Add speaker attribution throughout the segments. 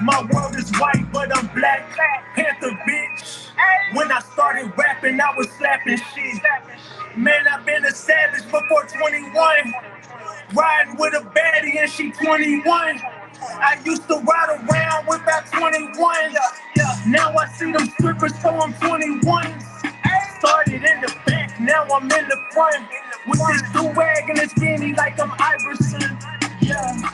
Speaker 1: My world is white, but I'm black. Panther, bitch. When I started rapping, I was slapping shit. Man, I've been a savage before 21. Riding with a baddie and she 21. I used to ride around with about 21. Now I see them strippers, so I'm 21. Started in the back, now I'm in the front. With this do-rag and this beanie like I'm Iverson. Yeah.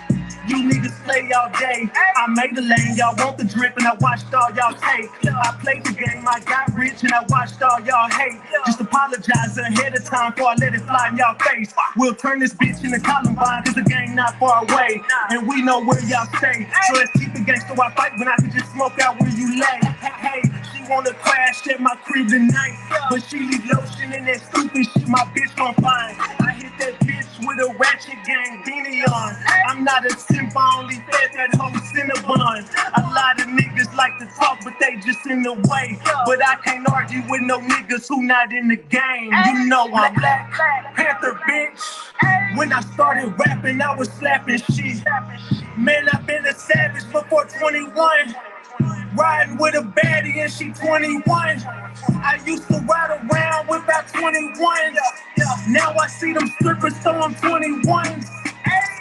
Speaker 1: You niggas play all day. I made the lane, y'all want the drip, and I watched all y'all take. I played the game, I got rich, and I watched all y'all hate. Just apologize ahead of time before I let it fly in y'all face. We'll turn this bitch into Columbine, cause the game not far away. And we know where y'all stay. So let's keep the gangster while fight when I can just smoke out where you lay. Hey, she wanna crash at my crib tonight, but she leave lotion in that stupid shit my bitch gon' find. I hit that bitch with a ratchet gang beanie on. I'm not a simp, I only fed that whole Cinnabon. A lot of niggas like to talk, but they just in the way. But I can't argue with no niggas who not in the game. You know I'm Black Panther, bitch. When I started rapping, I was slapping shit. Man, I've been a savage before 21. Riding with a baddie and she 21. I used to ride around with about 21. Now I see them strippers, so I'm 21.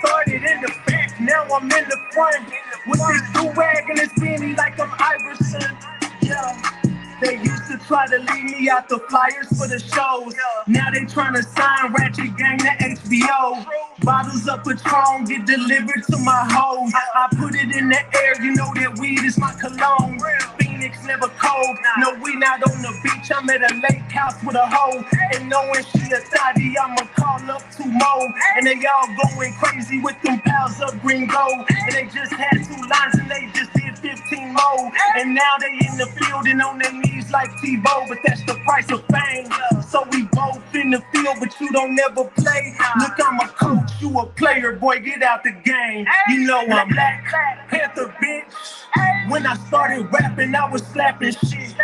Speaker 1: Started in the back, now I'm in the front. With this do-rag and this beanie like I'm Iverson. Yeah. They used to try to leave me out the flyers for the shows. Now they trying to sign Ratchet Gang to HBO. Bottles of Patron get delivered to my hoes. I put it in the air, you know that weed is my cologne. Phoenix never cold, no we not on the beach. I'm at a lake house with a hoe. And knowing she a thotty, I'ma call up 2 more. And they all going crazy with them pals of green gold. And they just had 2 lines and they just did 15 more. And now they in the field and on their knees like Tebow, but that's the price of fame. So we both in the field, but you don't never play. Look, I'm a coach, you a player, boy, get out the game. You know I'm Black Panther, bitch. When I started rapping, I was slapping shit.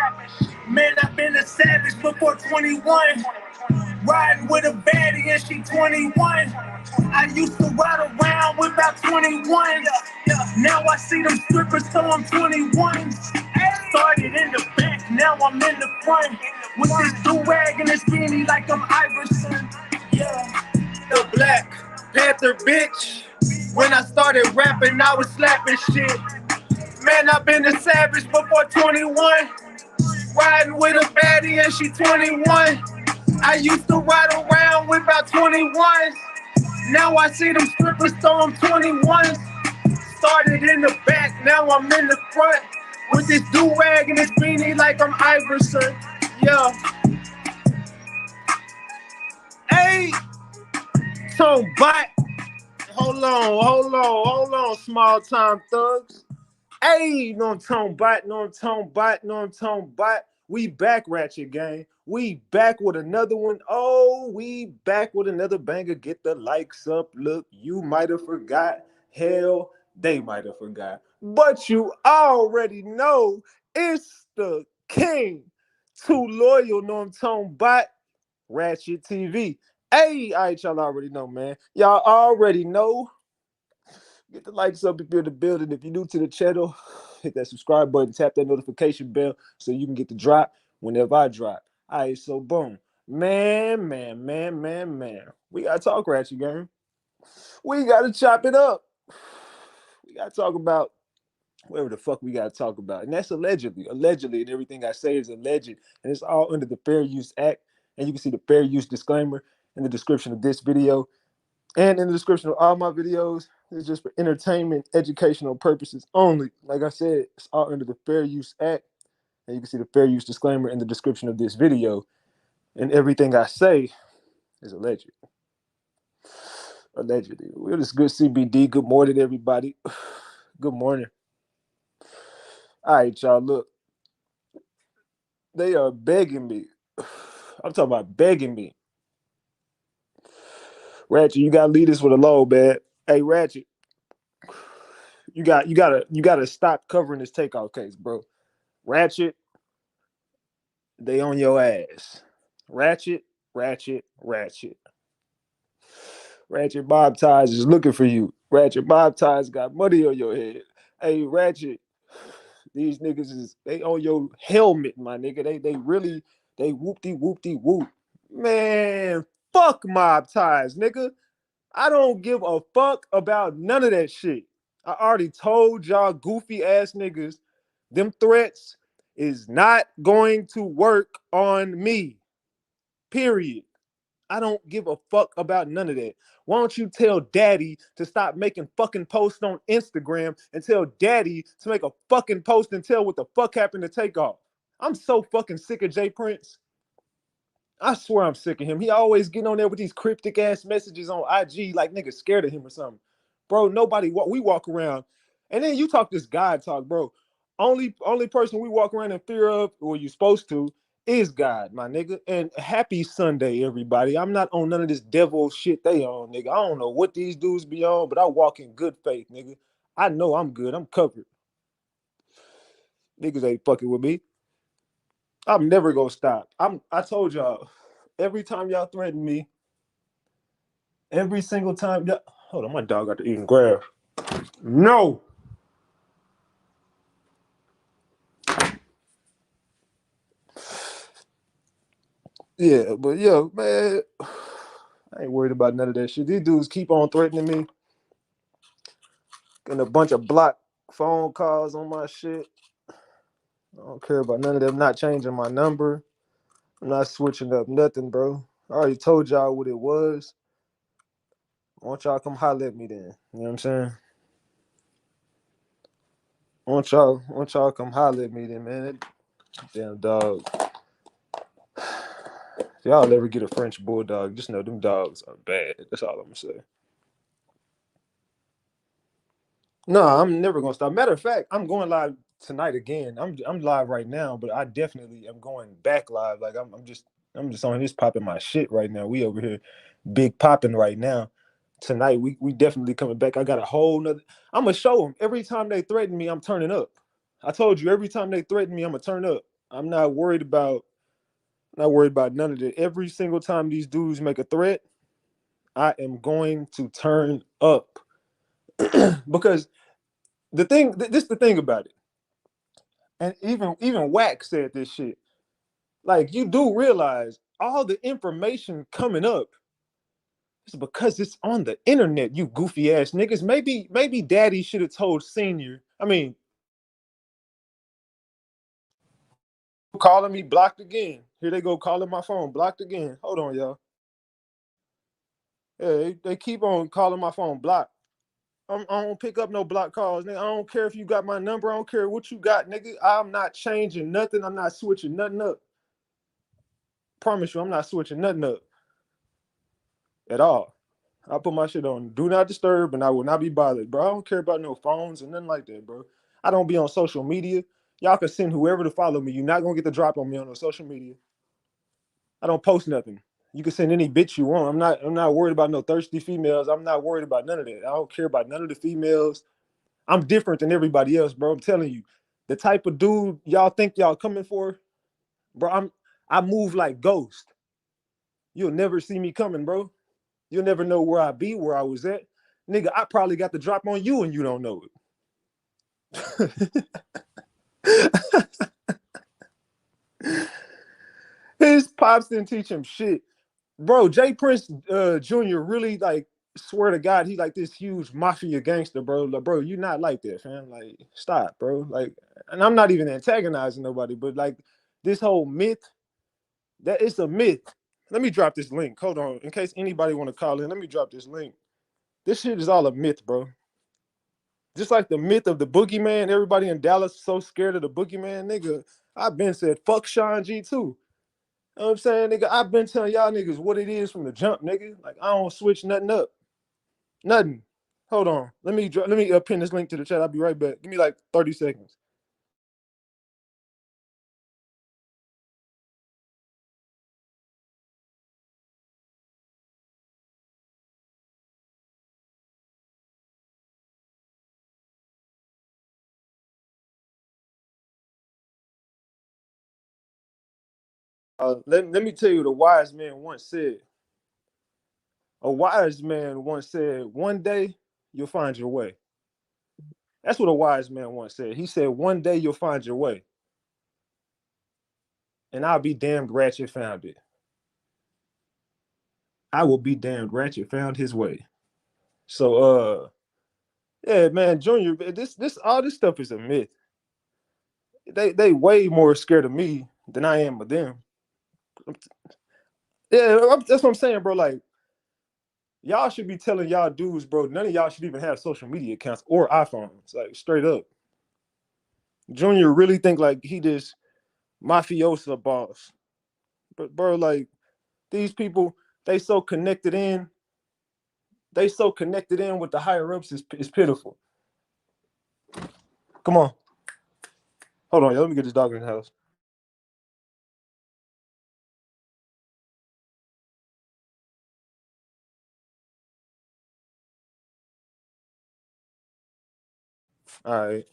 Speaker 1: Man, I've been a savage before 21. Riding with a baddie and she 21. I used to ride around with about 21. Now I see them strippers, so I'm 21. Started in the back, now I'm in the front. With this do-rag and this beanie like I'm Iverson. Yeah. The Black Panther, bitch. When I started rapping, I was slapping shit. Man, I've been a savage before 21. Riding with a baddie and she 21. I used to ride around with about 21. Now I see them strippers, so I'm 21. Started in the back, now I'm in the front. With this do-rag and this beanie like I'm Iverson. Yeah. Hey, Tone Bot. Hold on, small time thugs. Hey, no Tone Bot. We back, Ratchet Gang. We back with another one. Oh, we back with another banger. Get the likes up. Look, you might have forgot. Hell, they might have forgot. But you already know it's the king. Too loyal, Tone Bot. RatchetTV. Hey, all right, y'all already know, man. Y'all already know. Get the likes up if you're in the building. If you're new to the channel, hit that subscribe button, tap that notification bell so you can get the drop whenever I drop. All right, so boom. Man. We got to talk, Ratchet Gang. We got to chop it up. We got to talk about whatever the fuck we got to talk about. And that's allegedly. Allegedly, and everything I say is alleged. And it's all under the Fair Use Act. And you can see the fair use disclaimer in the description of this video. And in the description of all my videos. It's just for entertainment, educational purposes only. Like I said, it's all under the Fair Use Act. And you can see the fair use disclaimer in the description of this video. And everything I say is alleged. Allegedly. Well, it's good CBD. Good morning, everybody. Good morning. All right, y'all, look. They are begging me. I'm talking about begging me. Ratchet, you gotta lead us with a low, man. Hey, Ratchet, you gotta stop covering this Takeoff case, bro. Ratchet, They on your ass. Ratchet, ratchet, ratchet. Ratchet Bob Ties is looking for you. Ratchet Bob Ties got money on your head. Hey, Ratchet, these niggas is they on your helmet, my nigga. They really they whoop whoop. Man, fuck Mob Ties, nigga. I don't give a fuck about none of that shit. I already told y'all goofy ass niggas, them threats is not going to work on me. Period. I don't give a fuck about none of that. Why don't you tell daddy to stop making fucking posts on Instagram and tell daddy to make a fucking post and tell what the fuck happened to Takeoff? I'm so fucking sick of Jay Prince. I swear I'm sick of him. He always getting on there with these cryptic ass messages on IG like niggas scared of him or something. Bro, nobody we walk around. And then you talk this God talk, bro. Only person we walk around in fear of, or you supposed to, is God, my nigga. And happy Sunday, everybody. I'm not on none of this devil shit they on, nigga. I don't know what these dudes be on, but I walk in good faith, nigga. I know I'm good. I'm covered. Niggas ain't fucking with me. I'm never gonna stop. I told y'all, every time y'all threaten me, every single time y'all hold on, my dog got to eat and grab. No. Yeah, but yo, man, I ain't worried about none of that shit. These dudes keep on threatening me. And a bunch of blocked phone calls on my shit. I don't care about none of them not changing my number. I'm not switching up nothing, bro. I already told y'all what it was. I want y'all to come holler at me then. You know what I'm saying? I want y'all to come holler at me then, man. Damn dog. If y'all ever get a French bulldog, just know them dogs are bad. That's all I'm gonna say. No, I'm never gonna stop. Matter of fact, I'm going live tonight again. I'm live right now, but I definitely am going back live. Like I'm just on this popping my shit right now. We over here big popping right now. Tonight we definitely coming back. I got a whole nother. I'm gonna show them every time they threaten me. I'm turning up. I told you every time they threaten me, I'm gonna turn up. I'm not worried about none of it. Every single time these dudes make a threat, I am going to turn up because this the thing about it. And even Wax said this shit. Like you do realize all the information coming up is because it's on the internet, you goofy ass niggas. Maybe daddy should have told senior. I mean, calling me blocked again. Here they go calling my phone blocked again. Hold on, y'all. Yeah, they keep on calling my phone blocked. I don't pick up no block calls, nigga. I don't care if you got my number. I don't care what you got, nigga. I'm not changing nothing. I'm not switching nothing up. Promise you, I'm not switching nothing up at all. I put my shit on do not disturb and I will not be bothered, bro. I don't care about no phones and nothing like that, bro. I don't be on social media. Y'all can send whoever to follow me. You're not gonna get the drop on me on no social media. I don't post nothing. You can send any bitch you want. I'm not worried about no thirsty females. I'm not worried about none of that. I don't care about none of the females. I'm different than everybody else, bro. I'm telling you. The type of dude y'all think y'all coming for, bro, I move like Ghost. You'll never see me coming, bro. You'll never know where I be, where I was at. Nigga, I probably got the drop on you and you don't know it. His pops didn't teach him shit. Bro, Jay Prince Jr. really like swear to God, he like this huge mafia gangster, bro. Like, bro, you not like that, fam. Like, stop, bro. Like, and I'm not even antagonizing nobody, but like this whole myth, that it's a myth. Let me drop this link. Hold on. In case anybody want to call in, let me drop this link. This shit is all a myth, bro. Just like the myth of the boogeyman, everybody in Dallas so scared of the boogeyman, nigga. I've been said fuck Sean G too. You know what I'm saying, nigga? I've been telling y'all niggas what it is from the jump, nigga. Like I don't switch nothing up. Nothing. Hold on. Let me pin this link to the chat. I'll be right back. Give me like 30 seconds.
Speaker 2: Let me tell you what a wise man once said. A wise man once said, one day you'll find your way. That's what a wise man once said. He said, one day you'll find your way. And I'll be damned Ratchet found it. I will be damned Ratchet found his way. So yeah, man, Junior, this all this stuff is a myth. They way more scared of me than I am of them. Yeah, that's what I'm saying, bro. Like, y'all should be telling y'all dudes, bro, none of y'all should even have social media accounts or iPhones. Like, straight up. Junior really think like he this mafiosa boss. But bro, like, these people, they so connected in. They so connected in with the higher ups is pitiful. Come on. Hold on, yo, let me get this dog in the house. All right.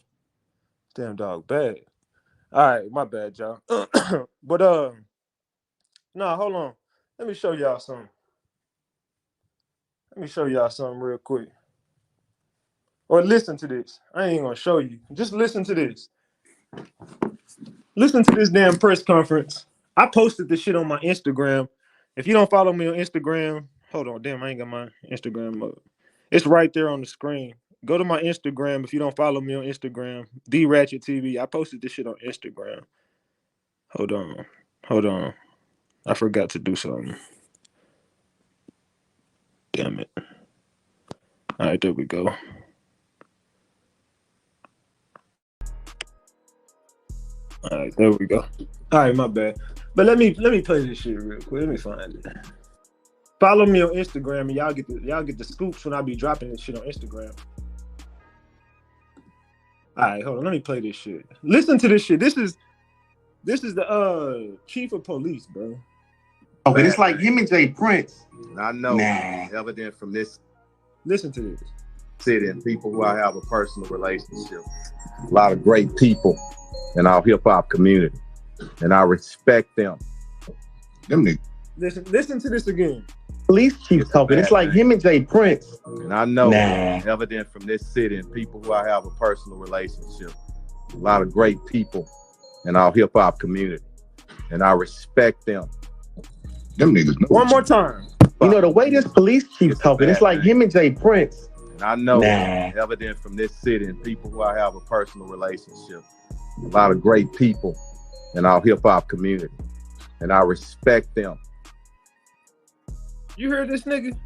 Speaker 2: Damn dog bad. All right, my bad, y'all. But nah, hold on. Let me show y'all something. Let me show y'all something real quick. Or listen to this. I ain't gonna show you. Just listen to this. Listen to this damn press conference. I posted this shit on my Instagram. If you don't follow me on Instagram, hold on. Damn, I ain't got my Instagram up. It's right there on the screen. Go to my Instagram if you don't follow me on Instagram. RatchetTV. I posted this shit on Instagram. Hold on. Hold on. I forgot to do something. Damn it. All right, there we go. All right, there we go. All right, my bad. But let me play this shit real quick. Let me find it. Follow me on Instagram, and y'all get the scoops when I be dropping this shit on Instagram. All right, hold on. Let me play this shit. Listen to this shit. This is the chief of police, bro.
Speaker 3: Okay, it's like him and Jay Prince.
Speaker 4: I know evident from this.
Speaker 2: Listen to this.
Speaker 4: City and people who I have a personal relationship. A lot of great people in our hip hop community, and I respect them.
Speaker 3: Them niggas.
Speaker 2: Listen to this again.
Speaker 3: Police chief talking. It's like him and Jay Prince.
Speaker 4: And I know evident from this city and people who I have a personal relationship. A lot of great people in our hip hop community, and I respect them.
Speaker 3: Them niggas.
Speaker 2: One more time.
Speaker 3: You know the way this police chief talking. It's like him and Jay Prince.
Speaker 4: And I know evident from this city and people who I have a personal relationship. A lot of great people in our hip hop community, and I respect them.
Speaker 2: You hear this nigga?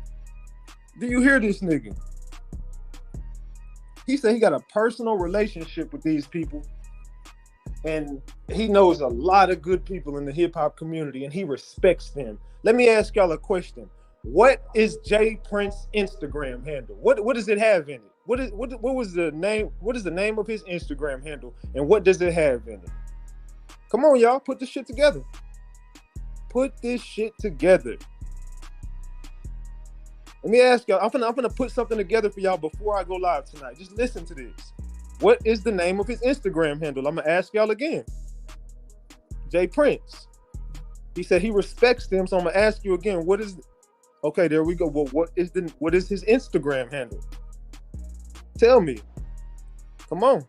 Speaker 2: Do you hear this nigga? He said he got a personal relationship with these people, and he knows a lot of good people in the hip hop community, and he respects them. Let me ask y'all a question. What is Jay Prince's Instagram handle? What does it have in it? What was the name? What is the name of his Instagram handle, and what does it have in it? Come on, y'all, put this shit together. Put this shit together. Let me ask y'all. I'm gonna put something together for y'all before I go live tonight. Just listen to this. What is the name of his Instagram handle? I'm gonna ask y'all again. Jay Prince. He said he respects them, so I'm gonna ask you again. What is? Okay, there we go. Well, what is his Instagram handle? Tell me. Come on.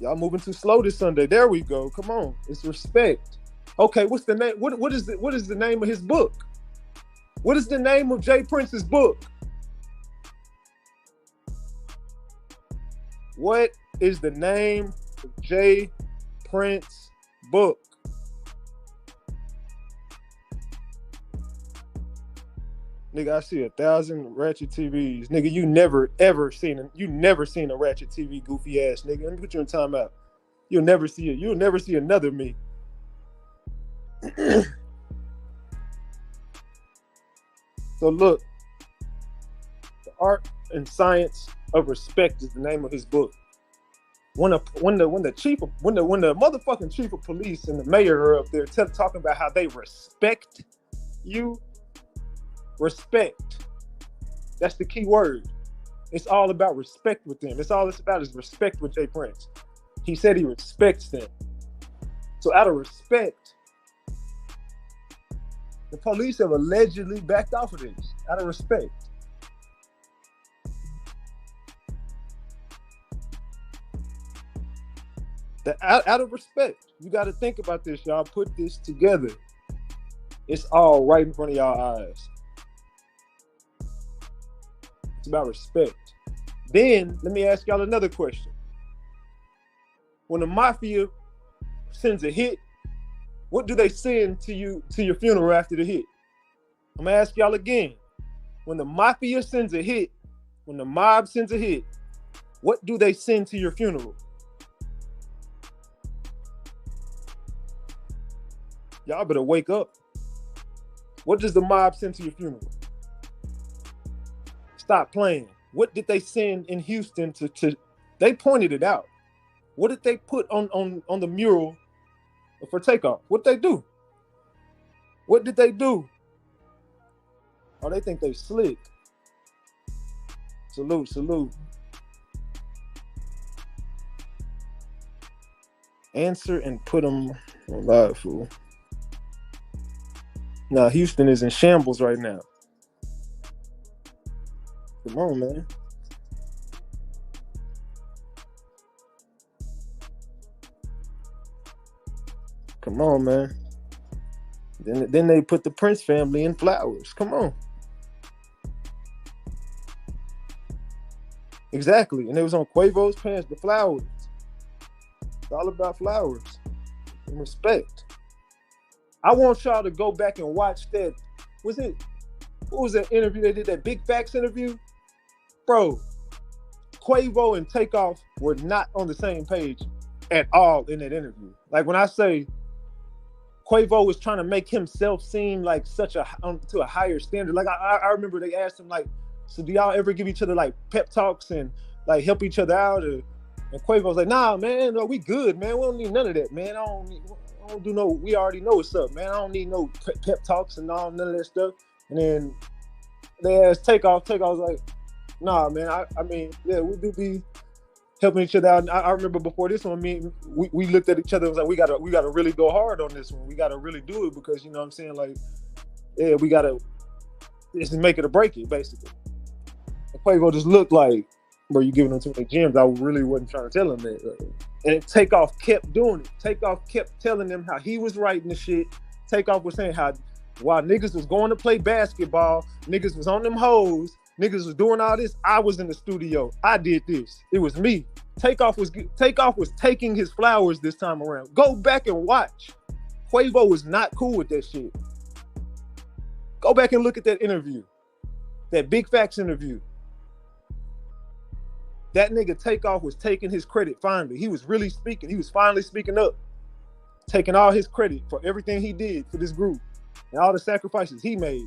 Speaker 2: Y'all moving too slow this Sunday. There we go. Come on. It's respect. Okay, what's the name? What is the name of his book? What is the name of Jay Prince's book? What is the name of Jay Prince's book? Nigga, I see 1,000 Ratchet TVs. Nigga, you never seen a Ratchet TV goofy ass nigga. Let me put you in timeout. You'll never see it. You'll never see another me. So look, The Art and Science of Respect is the name of his book. When the motherfucking chief of police and the mayor are up there talking about how they respect you, respect. That's the key word. It's all about respect with them. It's all it's about is respect with Jay Prince. He said he respects them. So out of respect, the police have allegedly backed off of this. Out of respect. Out of respect. You got to think about this, y'all. Put this together. It's all right in front of y'all eyes. It's about respect. Then, let me ask y'all another question. When the mafia sends a hit, what do they send to you to your funeral after the hit? I'm gonna ask y'all again. When the mafia sends a hit, when the mob sends a hit, what do they send to your funeral? Y'all better wake up. What does the mob send to your funeral? Stop playing. What did they send in Houston to they pointed it out. What did they put on the mural for Takeoff? What did they do? What did they do? Oh, they think they slick. Salute, salute. Answer and put them on live, fool. Nah, Houston is in shambles right now. Come on, man. Come on, man. Then they put the Prince family in flowers. Come on. Exactly. And it was on Quavo's pants, the flowers. It's all about flowers and respect. I want y'all to go back and watch that. What was that interview they did, that Big Facts interview? Bro, Quavo and Takeoff were not on the same page at all in that interview. Like when I say Quavo was trying to make himself seem like such to a higher standard. Like I remember they asked him like, so do y'all ever give each other like pep talks and like help each other out? And Quavo was like, nah, man, no, we good, man. We don't need none of that, man. I don't do no. We already know what's up, man. I don't need no pep talks and none of that stuff. And then they asked Takeoff. Takeoff was like, nah, man. I mean, yeah, we do be helping each other out. And I remember before this one, we looked at each other and was like, we gotta really go hard on this one. We gotta really do it because you know what I'm saying, like, yeah, we gotta just make it or break it, basically. And Quavo just looked like, bro, you giving them too many gems. I really wasn't trying to tell him that. And Takeoff kept doing it. Takeoff kept telling them how he was writing the shit. Takeoff was saying how while niggas was going to play basketball, niggas was on them hoes, niggas was doing all this, I was in the studio. I did this. It was me. Takeoff was taking his flowers this time around. Go back and watch. Quavo was not cool with that shit. Go back and look at that interview. That Big Facts interview. That nigga Takeoff was taking his credit finally. He was really speaking. He was finally speaking up. Taking all his credit for everything he did for this group and all the sacrifices he made.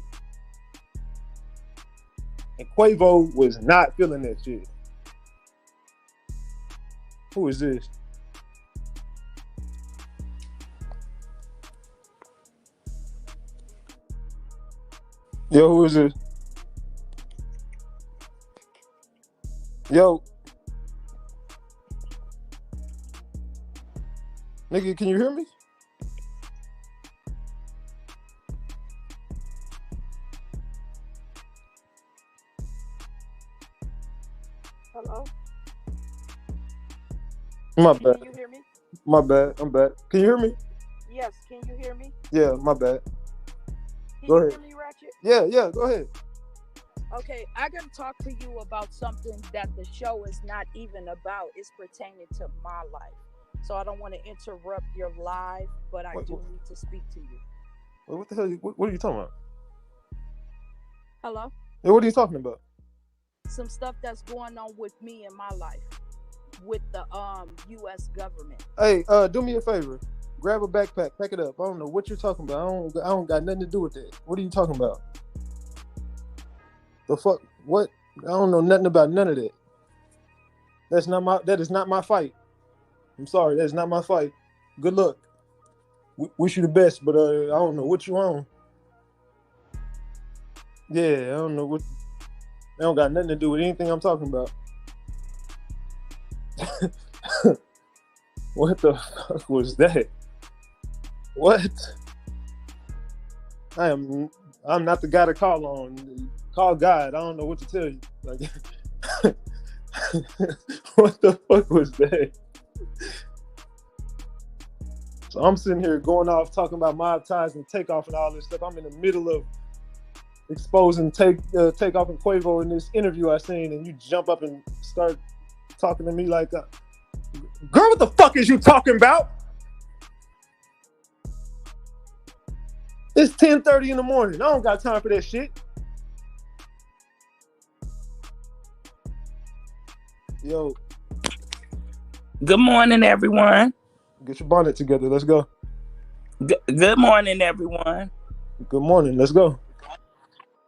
Speaker 2: And Quavo was not feeling that shit. Who is this? Yo, who is this? Yo. Nigga, can you hear me?
Speaker 5: Hello?
Speaker 2: My bad.
Speaker 5: Can you hear me?
Speaker 2: My bad. I'm back. Can you hear me?
Speaker 5: Yes, can you hear me?
Speaker 2: Yeah, my bad.
Speaker 5: Can
Speaker 2: Go
Speaker 5: you
Speaker 2: ahead.
Speaker 5: hear me, Ratchet?
Speaker 2: Yeah, go ahead.
Speaker 5: Okay, I gotta talk to you about something that the show is not even about. It's pertaining to my life. So I don't want to interrupt your live, but I do need to speak to you.
Speaker 2: Wait, what the hell? What are you talking about?
Speaker 5: Hello?
Speaker 2: Yeah, what are you talking about?
Speaker 5: Some stuff that's going on with me in my life with the U.S. government.
Speaker 2: Hey, do me a favor. Grab a backpack, pack it up. I don't know what you're talking about. I don't got nothing to do with that. What are you talking about? The fuck? What? I don't know nothing about none of that. That is not my fight. I'm sorry, that's not my fight. Good luck. Wish you the best, but I don't know what you on. Yeah, I don't know what. That don't got nothing to do with anything I'm talking about. What the fuck was that? What? I'm not the guy to call on. Call God. I don't know what to tell you. Like, what the fuck was that? So I'm sitting here going off talking about mob ties and Takeoff and all this stuff. I'm in the middle of exposing Takeoff and Quavo in this interview I seen, and you jump up and start talking to me like, girl, what the fuck is you talking about? It's 10:30 in the morning. I don't got time for that shit. Yo.
Speaker 6: Good morning, everyone.
Speaker 2: Get your bonnet together. Let's go.
Speaker 6: Good morning, everyone.
Speaker 2: Good morning. Let's go.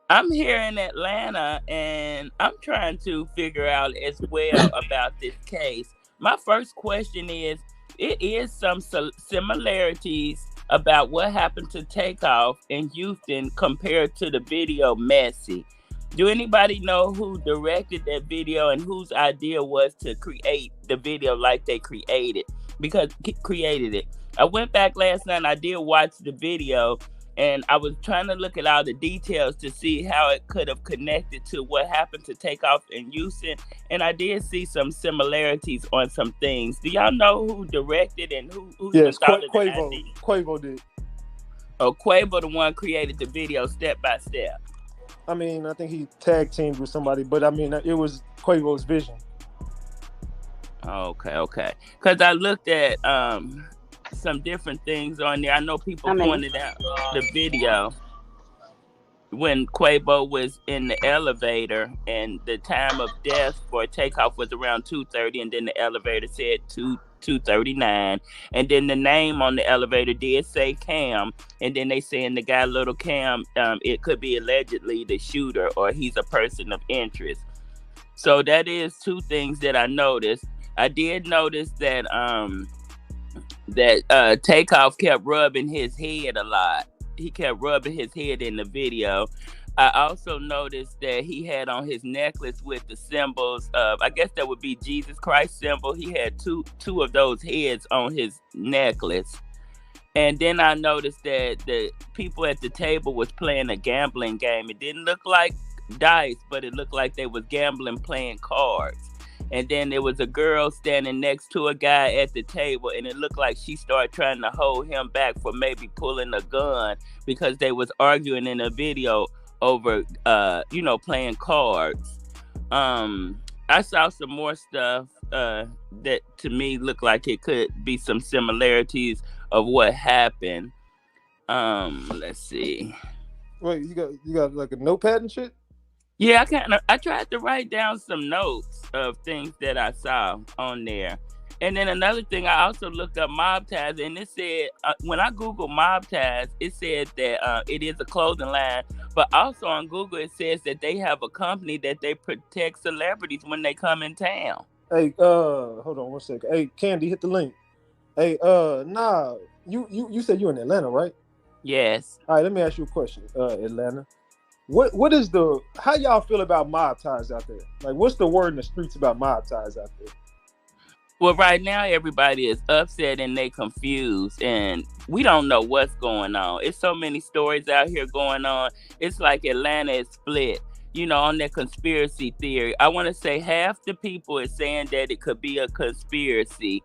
Speaker 6: I'm here in Atlanta, and I'm trying to figure out as well about this case. My first question is, it is some similarities about what happened to Takeoff in Houston compared to the video Messy. Do anybody know who directed that video and whose idea was to create the video like they created it? I went back last night and I did watch the video, and I was trying to look at all the details to see how it could have connected to what happened to Takeoff in Houston, and I did see some similarities on some things. Do y'all know who directed and who
Speaker 2: Yes,
Speaker 6: started the
Speaker 2: Quavo.
Speaker 6: idea?
Speaker 2: Quavo did.
Speaker 6: Oh, Quavo the one created the video step by step.
Speaker 2: I mean, I think he tag teamed with somebody, but I mean, it was Quavo's vision.
Speaker 6: Okay. Because I looked at some different things on there. I know people pointed out the video when Quavo was in the elevator, and the time of death for Takeoff was around 2:30, and then the elevator said 2:39, and then the name on the elevator did say Cam, and then they saying the guy Little Cam, it could be allegedly the shooter, or he's a person of interest. So that is two things that I noticed. I did notice that Takeoff kept rubbing his head a lot. He kept rubbing his head in the video. I also noticed that he had on his necklace with the symbols of, I guess that would be Jesus Christ symbol. He had two of those heads on his necklace. And then I noticed that the people at the table was playing a gambling game. It didn't look like dice, but it looked like they was gambling, playing cards. And then there was a girl standing next to a guy at the table, and it looked like she started trying to hold him back for maybe pulling a gun, because they was arguing in a video over, playing cards. I saw some more stuff that to me looked like it could be some similarities of what happened. Let's see.
Speaker 2: Wait, you got like a notepad and shit?
Speaker 6: Yeah, I tried to write down some notes of things that I saw on there. And then another thing, I also looked up mob ties, and it said, when I Googled mob ties, it said that it is a clothing line, but also on Google, it says that they have a company that they protect celebrities when they come in town.
Speaker 2: Hey, hold on one second. Hey, Candy, hit the link. Hey, you said you in Atlanta, right?
Speaker 6: Yes.
Speaker 2: All right, let me ask you a question, Atlanta. What is how y'all feel about mob ties out there? Like, what's the word in the streets about mob ties out there?
Speaker 6: Well, right now everybody is upset and they confused, and we don't know what's going on. It's so many stories out here going on. It's like Atlanta is split, on that conspiracy theory. I want to say half the people is saying that it could be a conspiracy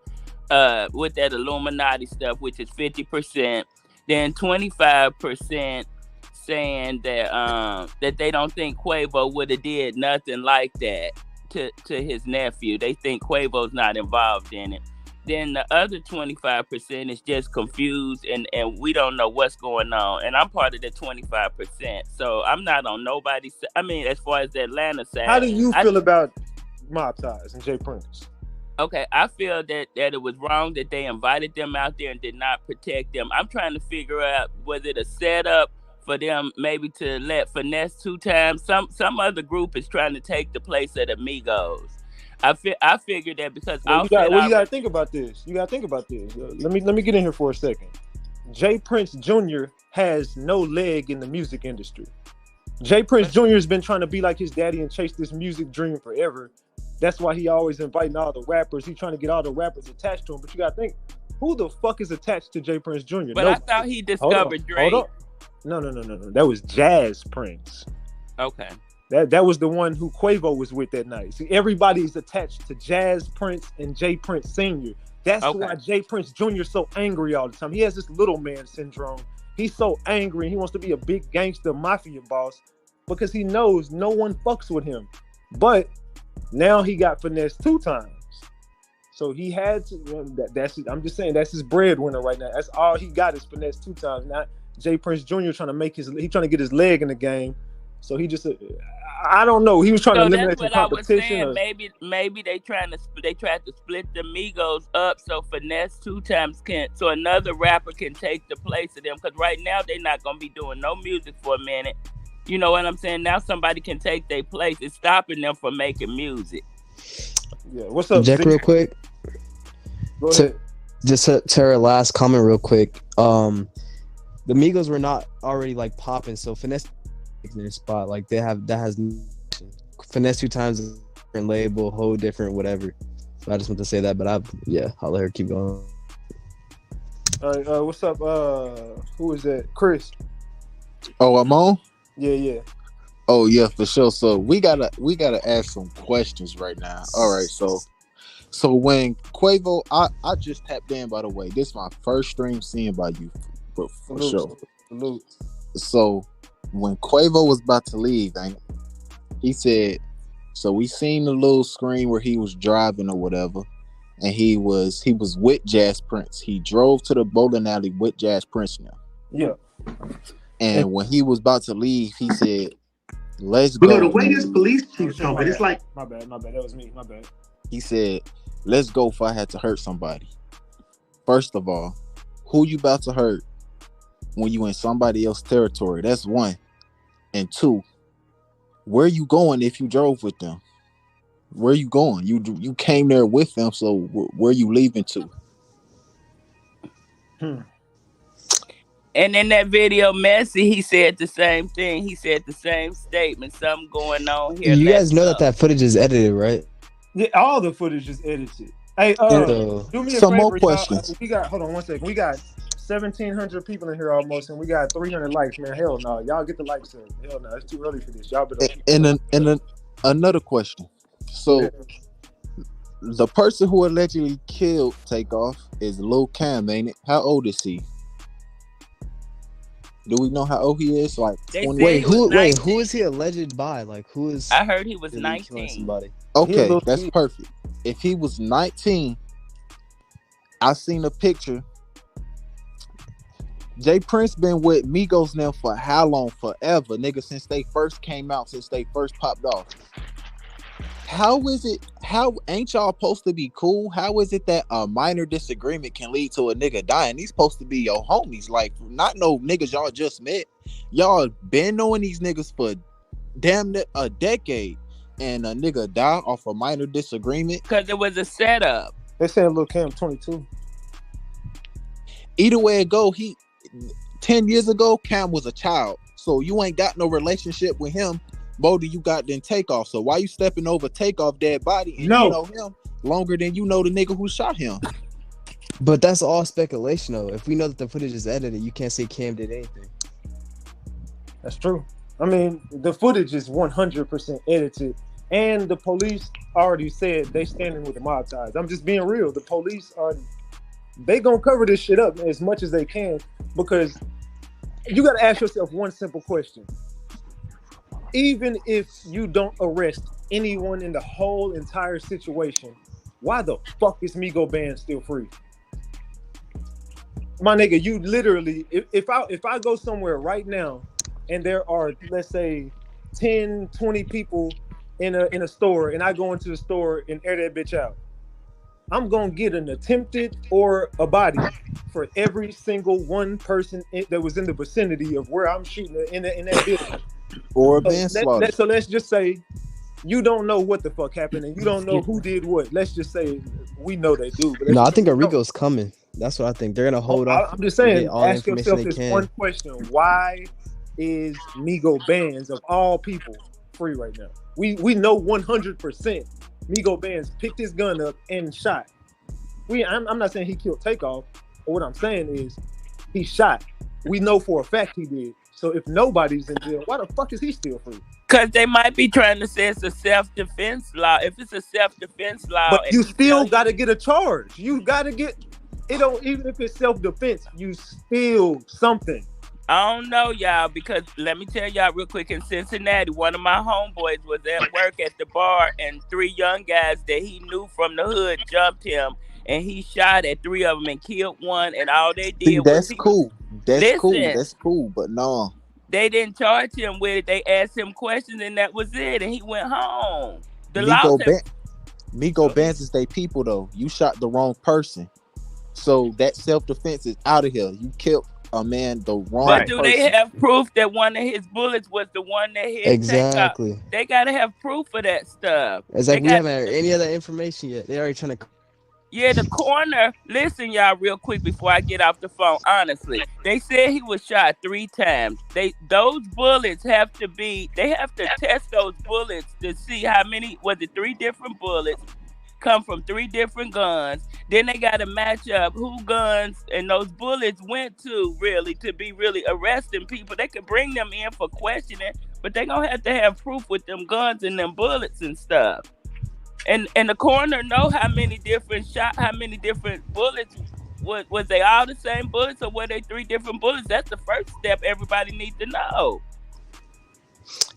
Speaker 6: with that Illuminati stuff, which is 50%. Then 25% saying that they don't think Quavo would have did nothing like that to his nephew. They think Quavo's not involved in it. Then the other 25% is just confused, and we don't know what's going on. And I'm part of the 25%. So I'm not on nobody's. I mean, as far as the Atlanta side.
Speaker 2: How do you feel about mob ties and Jay Prince?
Speaker 6: Okay, I feel that it was wrong that they invited them out there and did not protect them. I'm trying to figure out, was it a setup for them maybe to let Finesse 2 times? Some other group is trying to take the place of the Migos. I figured that because
Speaker 2: you gotta think about this. Let me get in here for a second. Jay Prince Jr. has no leg in the music industry. Jay Prince Jr. has been trying to be like his daddy and chase this music dream forever. That's why he always inviting all the rappers. He's trying to get all the rappers attached to him. But you gotta think, Who the fuck is attached to J Prince Jr.?
Speaker 6: But I thought he discovered Drake.
Speaker 2: Hold on. No. That was Jazz Prince.
Speaker 6: Okay.
Speaker 2: That was the one who Quavo was with that night. See, everybody's attached to Jazz Prince and J Prince Sr. That's why J Prince Jr. is so angry all the time. He has this little man syndrome. He's so angry and he wants to be a big gangster mafia boss because he knows no one fucks with him. But now he got finessed 2 times. So he had to, I'm just saying, that's his breadwinner right now. That's all he got is finessed 2 times. Now J Prince Jr. trying to get his leg in the game. So he just, I don't know. He was trying to eliminate the competition.
Speaker 6: Maybe they tried to split the Migos up so Finesse 2 times so another rapper can take the place of them. Because right now they're not gonna be doing no music for a minute. You know what I'm saying? Now somebody can take their place. It's stopping them from making music.
Speaker 2: Yeah. What's up,
Speaker 7: Jack? Real quick.
Speaker 2: Go ahead.
Speaker 7: Just to her last comment, real quick. The Migos were not already like popping, so Finesse in their spot. Like that has Finesse 2 times a different label, whole different whatever. So I just want to say that, but I'll let her keep going.
Speaker 2: All right, what's up? Who is that? Chris.
Speaker 8: Oh, I'm on?
Speaker 2: Yeah.
Speaker 8: Oh yeah, for sure. So we gotta ask some questions right now. All right, so when Quavo, I just tapped in, by the way. This is my first stream seeing by you for sure.
Speaker 2: Salute.
Speaker 8: So when Quavo was about to leave, he said, so we seen the little screen where he was driving or whatever, and he was with Jazz Prince. He drove to the bowling alley with Jazz Prince now.
Speaker 2: Yeah.
Speaker 8: And when he was about to leave, he said, let's go.
Speaker 3: But the way this police chief told it, it's like,
Speaker 2: my bad. That was me. My bad.
Speaker 8: He said, let's go if I had to hurt somebody. First of all, who you about to hurt when you in somebody else's territory? That's 1. And 2, where you going if you drove with them? Where you going? You came there with them, so where you leaving to?
Speaker 6: And in that video, Messi, he said the same thing. He said the same statement. Something going on here.
Speaker 7: You guys know that footage is edited, right?
Speaker 2: Yeah, all the footage is edited. Hey, do me a
Speaker 8: some
Speaker 2: favor,
Speaker 8: more questions.
Speaker 2: Hold on 1 second. We got 1,700 people in here almost, and we got 300 likes. Man, hell no, y'all get the likes up. Hell no, it's too early for this. Y'all better.
Speaker 8: And another question. So the person who allegedly killed Takeoff is Lil Cam, ain't it? How old is he? Do we know how old he is? Like 20?
Speaker 7: Wait, who is he alleged by? Like, who is?
Speaker 6: I heard he was 19.
Speaker 7: Somebody.
Speaker 8: Okay, that's perfect. If he was 19, I seen a picture. J Prince been with Migos now for how long? Forever, nigga, since they first came out, since they first popped off. How ain't y'all supposed to be cool? How is it that a minor disagreement can lead to a nigga dying? These supposed to be your homies, like not no niggas y'all just met. Y'all been knowing these niggas for damn near a decade, and a nigga die off a minor disagreement
Speaker 6: because it was a setup.
Speaker 2: They saying Lil Cam 22.
Speaker 8: Either way it go, 10 years ago, Cam was a child, so you ain't got no relationship with him. More than you got than Takeoff. So why you stepping over Takeoff dead body and you know him longer than you know the nigga who shot him?
Speaker 7: But that's all speculation though. If we know that the footage is edited, you can't say Cam did anything.
Speaker 2: That's true. I mean, the footage is 100% edited, and the police already said they standing with the mob ties. I'm just being real. The police they gonna cover this shit up as much as they can, because you gotta ask yourself one simple question. Even if you don't arrest anyone in the whole entire situation, why the fuck is Migo Band still free? My nigga, you literally, if I go somewhere right now and there are, let's say, 10, 20 people in a store, and I go into the store and air that bitch out, I'm gonna get an attempted or a body for every single one person that was in the vicinity of where I'm shooting in that building.
Speaker 8: Or manslaughter.
Speaker 2: So let's just say you don't know what the fuck happened and you don't know who did what. Let's just say we know they do. But
Speaker 7: no, I think a RICO's coming. That's what I think. They're gonna hold off.
Speaker 2: I'm just saying, ask yourself this one question: why is Migo Bands of all people free right now? We know 100% Migo Bands picked his gun up and shot. I'm not saying he killed Takeoff, but what I'm saying is he shot. We know for a fact he did. So if nobody's in jail, why the fuck is he still free?
Speaker 6: Because they might be trying to say it's a self-defense law. If it's a self-defense law,
Speaker 2: but you still got to get a charge. You got to get it. Don't even if it's self-defense, you still something.
Speaker 6: I don't know, y'all, because let me tell y'all real quick. In Cincinnati, one of my homeboys was at work at the bar, and 3 young guys that he knew from the hood jumped him, and he shot at 3 of them and killed one. And all they did
Speaker 8: that's
Speaker 6: was
Speaker 8: cool. That's cool.
Speaker 6: Listen.
Speaker 8: That's cool. But no,
Speaker 6: they didn't charge him with it. They asked him questions, and that was it. And he went home. The law
Speaker 8: Migo Bands is they people though. You shot the wrong person, so that self-defense is out of here. You killed a man the wrong
Speaker 6: But do
Speaker 8: person.
Speaker 6: they have proof that one of his bullets was the one that hit
Speaker 7: Exactly.
Speaker 6: Takeoff? They gotta have proof of that stuff.
Speaker 7: It's like we haven't heard any other information yet. They're already trying to.
Speaker 6: Yeah, the coroner. Listen, y'all, real quick before I get off the phone. Honestly, they said he was shot 3 times. Those bullets have to be. They have to test those bullets to see how many. Was it 3 different bullets? Come from 3 different guns. Then they got to match up who guns and those bullets went to really to be really arresting people. They could bring them in for questioning, but they gonna have to have proof with them guns and them bullets and stuff. And the coroner know how many different bullets. Was they all the same bullets or were they 3 different bullets? That's the first step everybody needs to know.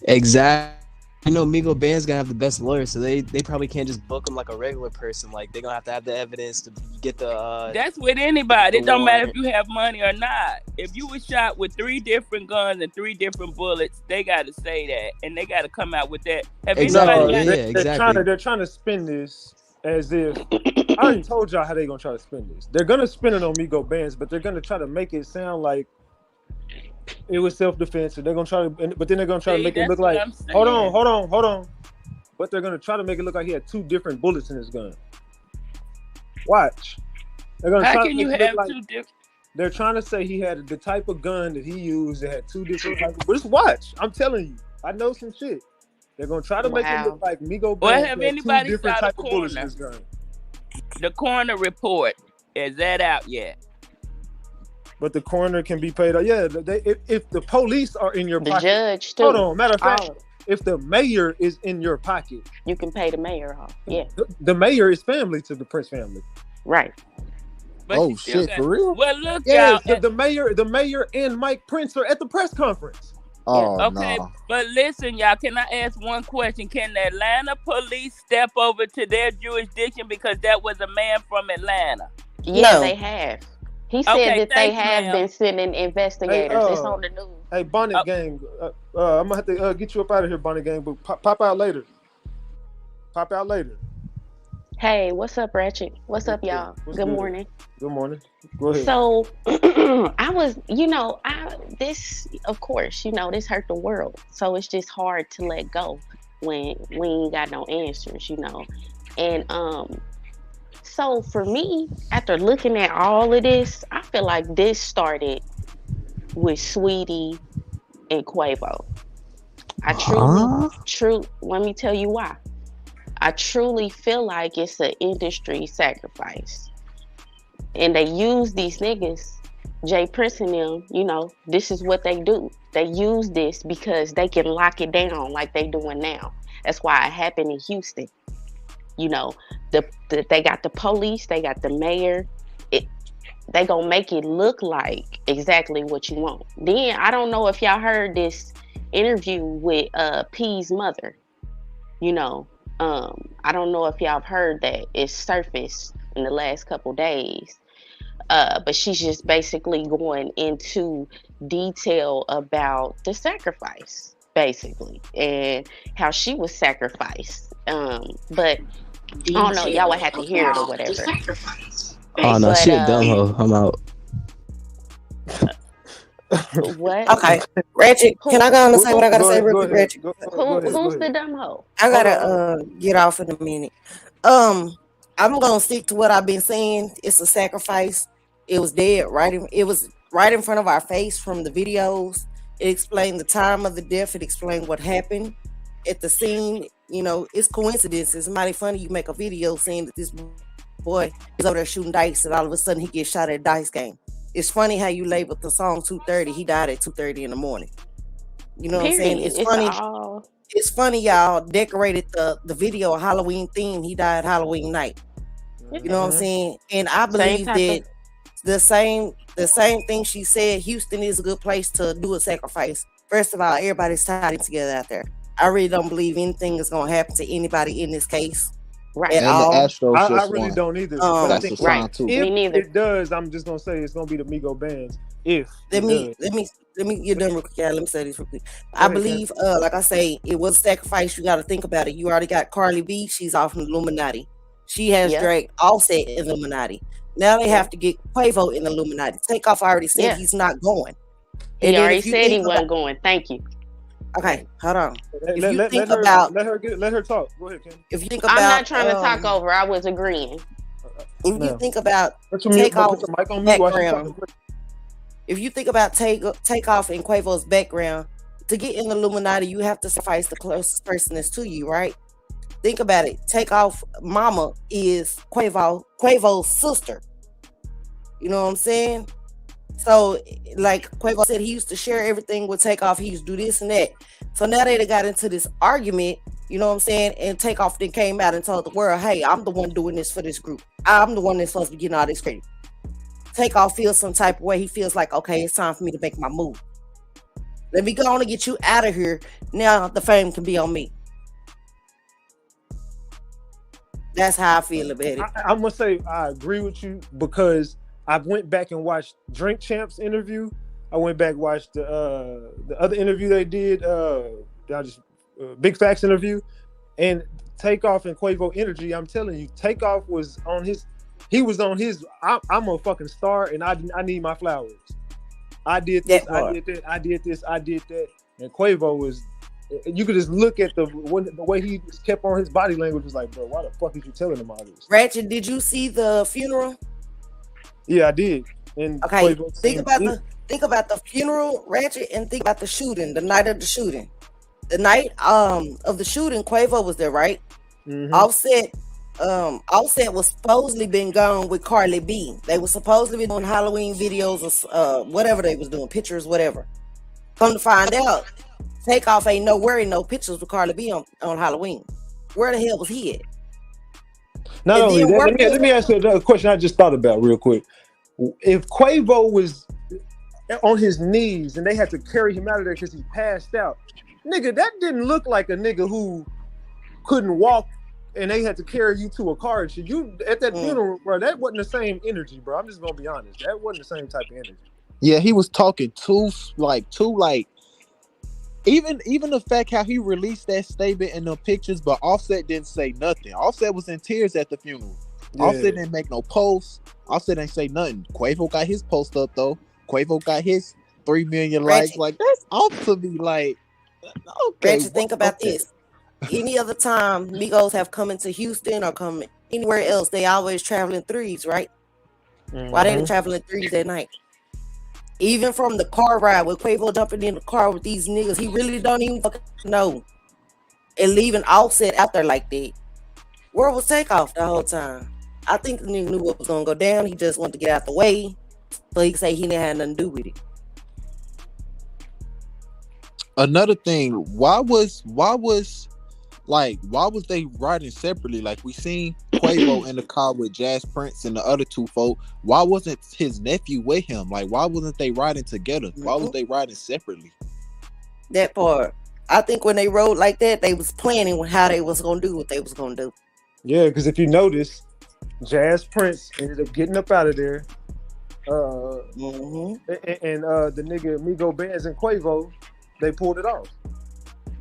Speaker 7: Exactly. You know, Migo Band's gonna have the best lawyers, so they probably can't just book him like a regular person. Like they're gonna have the evidence to get the.
Speaker 6: That's with anybody. It don't matter if you have money or not. If you were shot with 3 different guns and 3 different bullets, they got to say that, and they got to come out with that. Have
Speaker 7: Exactly.
Speaker 6: anybody?
Speaker 2: They're trying to spin this as if I already told y'all how they're gonna try to spin this. They're gonna spin it on Migo Bands, but they're gonna try to make it sound like it was self-defense. So they're gonna try to, but then they're gonna try to make it look like hold on. But they're gonna try to make it look like he had 2 different bullets in his gun. Watch. They're gonna
Speaker 6: How
Speaker 2: try
Speaker 6: can
Speaker 2: to
Speaker 6: you
Speaker 2: make it
Speaker 6: have
Speaker 2: look
Speaker 6: 2 different?
Speaker 2: They're trying to say he had the type of gun that he used that had 2 different types. But just watch. I'm telling you, I know some shit. They're gonna try to make it look like Migo Bands
Speaker 6: Well, have
Speaker 2: had
Speaker 6: anybody
Speaker 2: 2 different
Speaker 6: shot a
Speaker 2: types of bullets in
Speaker 6: coroner?
Speaker 2: his gun.
Speaker 6: The coroner report, is that out yet?
Speaker 2: But the coroner can be paid. Yeah, if the police are in your
Speaker 9: The
Speaker 2: pocket.
Speaker 9: judge too.
Speaker 2: Hold on. Matter of fact,
Speaker 9: Oh,
Speaker 2: if the mayor is in your pocket,
Speaker 9: you can pay the mayor off. Yeah,
Speaker 2: the mayor is family to the Prince family.
Speaker 9: right.
Speaker 6: But
Speaker 8: Oh
Speaker 6: you still
Speaker 8: shit,
Speaker 6: got-
Speaker 8: for real?
Speaker 6: Well, look,
Speaker 2: Yes,
Speaker 6: y'all.
Speaker 2: the mayor and Mike Prince are at the press conference.
Speaker 8: Oh
Speaker 6: Okay,
Speaker 8: no.
Speaker 6: but listen, y'all, can I ask one question? Can the Atlanta police step over to their jurisdiction because that was a man from Atlanta?
Speaker 9: Yeah,
Speaker 10: No.
Speaker 9: they have. He said
Speaker 6: Okay,
Speaker 9: that they
Speaker 6: thank you,
Speaker 9: have
Speaker 6: ma'am.
Speaker 9: been sending investigators. It's on the news.
Speaker 2: Hey, Bonnet
Speaker 6: Oh.
Speaker 2: Gang, I'm gonna have to get you up out of here, Bonnet Gang. But pop out later. Pop out later.
Speaker 9: Hey, what's up, Ratchet? What's up, y'all?
Speaker 2: What's
Speaker 9: Good
Speaker 2: good?
Speaker 9: morning.
Speaker 2: Good morning. Go ahead.
Speaker 9: So, I was, this, of course, this hurt the world. So it's just hard to let go when we ain't got no answers, And so for me, after looking at all of this, I feel like this started with Sweetie and Quavo. Let me tell you why. I truly feel like it's an industry sacrifice. And they use these niggas, Jay Prince and them, this is what they do. They use this because they can lock it down like they doing now. That's why it happened in Houston. They got the police, they got the mayor. They gonna make it look like exactly what you want. Then, I don't know if y'all heard this interview with P's mother. I don't know if y'all have heard that. It's surfaced in the last couple days. But she's just basically going into detail about the sacrifice, basically, and how she was sacrificed. But I don't know, y'all would have to hear it or whatever.
Speaker 7: Oh no, she a dumb hoe. I'm out.
Speaker 9: What?
Speaker 10: Okay, Ratchet. Can I go on and say what I gotta say real quick, Ratchet?
Speaker 9: Who's the dumb hoe?
Speaker 10: I gotta get off in a minute. I'm gonna stick to what I've been saying. It's a sacrifice. It was dead it was right in front of our face from the videos. It explained the time of the death. It explained what happened at the scene. It's coincidence. It's mighty funny you make a video saying that this boy, he's over there shooting dice, and all of a sudden he gets shot at a dice game. It's funny how you labeled the song 2:30. He died at 2:30 in the morning. You know what I'm saying?
Speaker 9: Period.
Speaker 10: It's funny.
Speaker 9: All
Speaker 10: It's funny y'all decorated the video a Halloween theme. He died Halloween night. You know what I'm saying? And I believe that the same thing she said, Houston is a good place to do a sacrifice. First of all, everybody's tied in together out there. I really don't believe anything is gonna happen to anybody in this case.
Speaker 9: right.
Speaker 10: At
Speaker 8: And the
Speaker 10: all.
Speaker 8: Astros
Speaker 2: I
Speaker 8: just
Speaker 2: really
Speaker 8: won.
Speaker 2: don't either.
Speaker 10: Um,
Speaker 2: I
Speaker 8: That's
Speaker 2: think
Speaker 8: a sign
Speaker 9: Right.
Speaker 8: too.
Speaker 2: if
Speaker 9: Me neither.
Speaker 2: it does, I'm just gonna say it's gonna be the Migo bands. If
Speaker 10: let
Speaker 2: it
Speaker 10: me
Speaker 2: does.
Speaker 10: you're done real quick. Yeah, let me say this real quick.
Speaker 2: Go
Speaker 10: I
Speaker 2: ahead, Ken.
Speaker 10: believe, like I say, it was a sacrifice. You got to think about it. You already got Carly B. She's off in the Illuminati. She has
Speaker 9: Yep.
Speaker 10: dragged Offset in the Illuminati. Now they
Speaker 9: Yeah.
Speaker 10: have to get Quavo in the Illuminati. Takeoff already said
Speaker 9: Yeah.
Speaker 10: he's not going.
Speaker 9: He
Speaker 10: And then
Speaker 9: already
Speaker 10: if you
Speaker 9: said he
Speaker 10: think about,
Speaker 9: wasn't going. Thank you.
Speaker 10: okay, hold on. If you
Speaker 2: Let
Speaker 10: think
Speaker 2: her
Speaker 10: about,
Speaker 2: let her talk. Go ahead, Ken.
Speaker 10: if you think
Speaker 9: I'm not
Speaker 10: about,
Speaker 9: trying to talk over. I was agreeing.
Speaker 10: if you
Speaker 2: Now,
Speaker 10: think about
Speaker 2: put your mute, put
Speaker 10: Takeoff
Speaker 2: your mic on mute while she's
Speaker 10: background,
Speaker 2: talking.
Speaker 10: if you think about Takeoff and Quavo's background, to get in the Illuminati, you have to sacrifice the closest person that's to you, right? Think about it. Takeoff mama is Quavo's sister. You know what I'm saying? So, like Quavo said, he used to share everything with Takeoff. He used to do this and that. So now they got into this argument, you know what I'm saying? And Takeoff then came out and told the world, hey, I'm the one doing this for this group. I'm the one that's supposed to be getting all this credit. Takeoff feels some type of way. He feels like, okay, it's time for me to make my move. Let me go on and get you out of here. Now the fame can be on me. That's how I feel about it.
Speaker 2: I'm gonna say I agree with you because I went back and watched Drink Champ's interview. I went back and watched the other interview they did. Big Facts interview, and Takeoff and Quavo energy. I'm telling you, Takeoff was on his. He was on his. I'm a fucking star, and I need my flowers. I did this. I did that. I did this. I did that. And Quavo was. You could just look at the way he just kept on his body language. Was like, bro, why the fuck is you telling him all this?
Speaker 10: Ratchet, did you see the funeral?
Speaker 2: Yeah, I did. And
Speaker 10: Okay,
Speaker 2: Quavo
Speaker 10: think about the funeral, Ratchet, and think about the shooting, the night of the shooting. The night of the shooting, Quavo was there, right?
Speaker 2: Mhm.
Speaker 10: Offset was supposedly been gone with Carly B. They were supposedly be doing Halloween videos or whatever they was doing, pictures, whatever. Come to find out, Takeoff ain't nowhere in no pictures with Carly B on Halloween. Where the hell was he at?
Speaker 2: Not
Speaker 10: And
Speaker 2: only
Speaker 10: then
Speaker 2: that, let me ask you another question I just thought about real quick. If Quavo was on his knees and they had to carry him out of there because he passed out, nigga, that didn't look like a nigga who couldn't walk and they had to carry you to a car and shit. You at that funeral, bro, that wasn't the same energy, bro. I'm just gonna be honest. That wasn't the same type of energy.
Speaker 8: Yeah, he was talking too even the fact how he released that statement in the pictures, but Offset didn't say nothing. Offset was in tears at the funeral.
Speaker 2: Yeah.
Speaker 8: Offset didn't make no posts. Offset didn't say nothing. Quavo got his post up though. Quavo got his 3 million likes. Like that's off to me. Like, okay.
Speaker 10: Ratchet, think about this. Any other time Migos have come into Houston or come anywhere else, they always travel in threes, right? Why they didn't travel in threes at night? Even from the car ride with Quavo jumping in the car with these niggas, he really don't even fucking know. And leaving Offset out there like that. Where was Takeoff the whole time? I think the nigga knew what was gonna go down. He just wanted to get out the way so he could say he didn't have nothing to do with it.
Speaker 8: Another thing, why was they riding separately? Like we seen Quavo in the car with Jazz Prince and the other two folk. Why wasn't his nephew with him? Like why wasn't they riding together? Why was they riding separately?
Speaker 10: That part. I think when they rode like that, they was planning how they was gonna do what they was gonna do.
Speaker 2: Yeah, because if you notice, Jazz Prince ended up getting up out of there. And the nigga Migo Benz and Quavo, they pulled it off.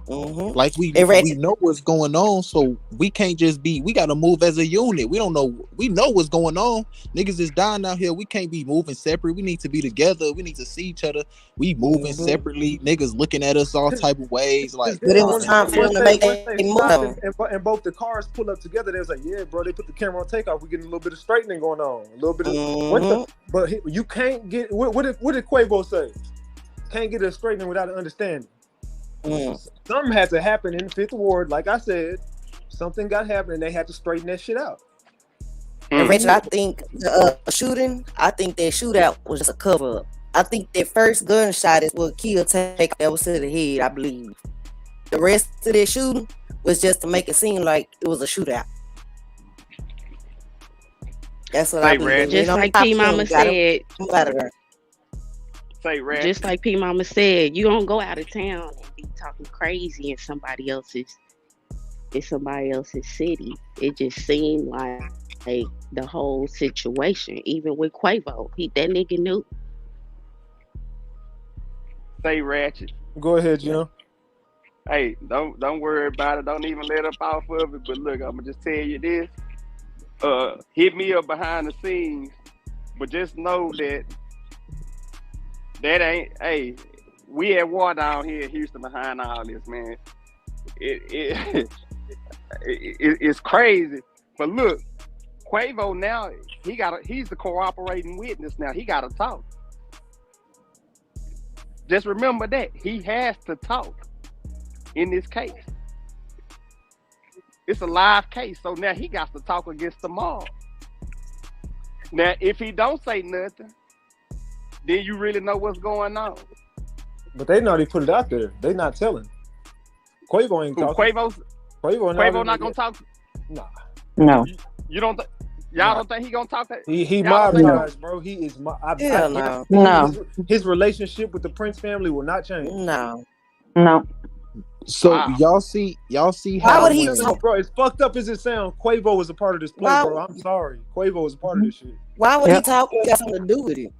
Speaker 8: Like we know what's going on, so we can't just be. We got to move as a unit. We don't know. We know what's going on. Niggas is dying out here. We can't be moving separate. We need to be together. We need to see each other. We moving separately. Niggas looking at us all type of ways. Like,
Speaker 10: but it was time for them to make a move.
Speaker 2: And both the cars pull up together. They was like, yeah, bro. They put the camera on Takeoff. We getting a little bit of straightening going on. A little bit of but you can't get. What did Quavo say? Can't get a straightening without an understanding. Something had to happen in the Fifth Ward. Like I said, something got happened and they had to straighten that shit out.
Speaker 10: And Rachel, I think the shooting, I think that shootout was just a cover up. I think that first gunshot is what killed Takeoff. That was to the head, I believe. The rest of that shooting was just to make it seem like it was a shootout. That's what I believe.
Speaker 9: Just like P Mama said.
Speaker 11: Say, Red.
Speaker 9: Just like P Mama said, you don't go out of town and be talking crazy in somebody else's city. It just seemed like the whole situation, even with Quavo, that nigga knew.
Speaker 11: Say, Ratchet.
Speaker 2: Go ahead, Gino.
Speaker 11: Hey, don't worry about it. Don't even let up off of it. But look, I'm gonna just tell you this. Hit me up behind the scenes, but just know that ain't. Hey, we at war down here in Houston behind all this, man. It's crazy. But look, Quavo now he's the cooperating witness now. He got to talk. Just remember that he has to talk in this case. It's a live case, so now he got to talk against the mob. Now, if he don't say nothing, then you really know what's going on.
Speaker 2: But they already put it out there. They not telling. Quavo ain't talking.
Speaker 11: Quavo not gonna talk.
Speaker 2: Nah.
Speaker 12: No.
Speaker 11: You don't. Y'all don't think he gonna talk that?
Speaker 2: He mobilized, bro. He is.
Speaker 12: No.
Speaker 2: His relationship with the Prince family will not change.
Speaker 10: No.
Speaker 8: So
Speaker 11: Wow.
Speaker 8: y'all see
Speaker 10: Why
Speaker 8: how
Speaker 10: would he
Speaker 8: when-
Speaker 10: talk?
Speaker 2: Bro, as fucked up as it sounds, Quavo was a part of this play,
Speaker 10: Why-
Speaker 2: bro. I'm sorry. Quavo was a part of this shit.
Speaker 10: Why would he talk? It got something to do with it.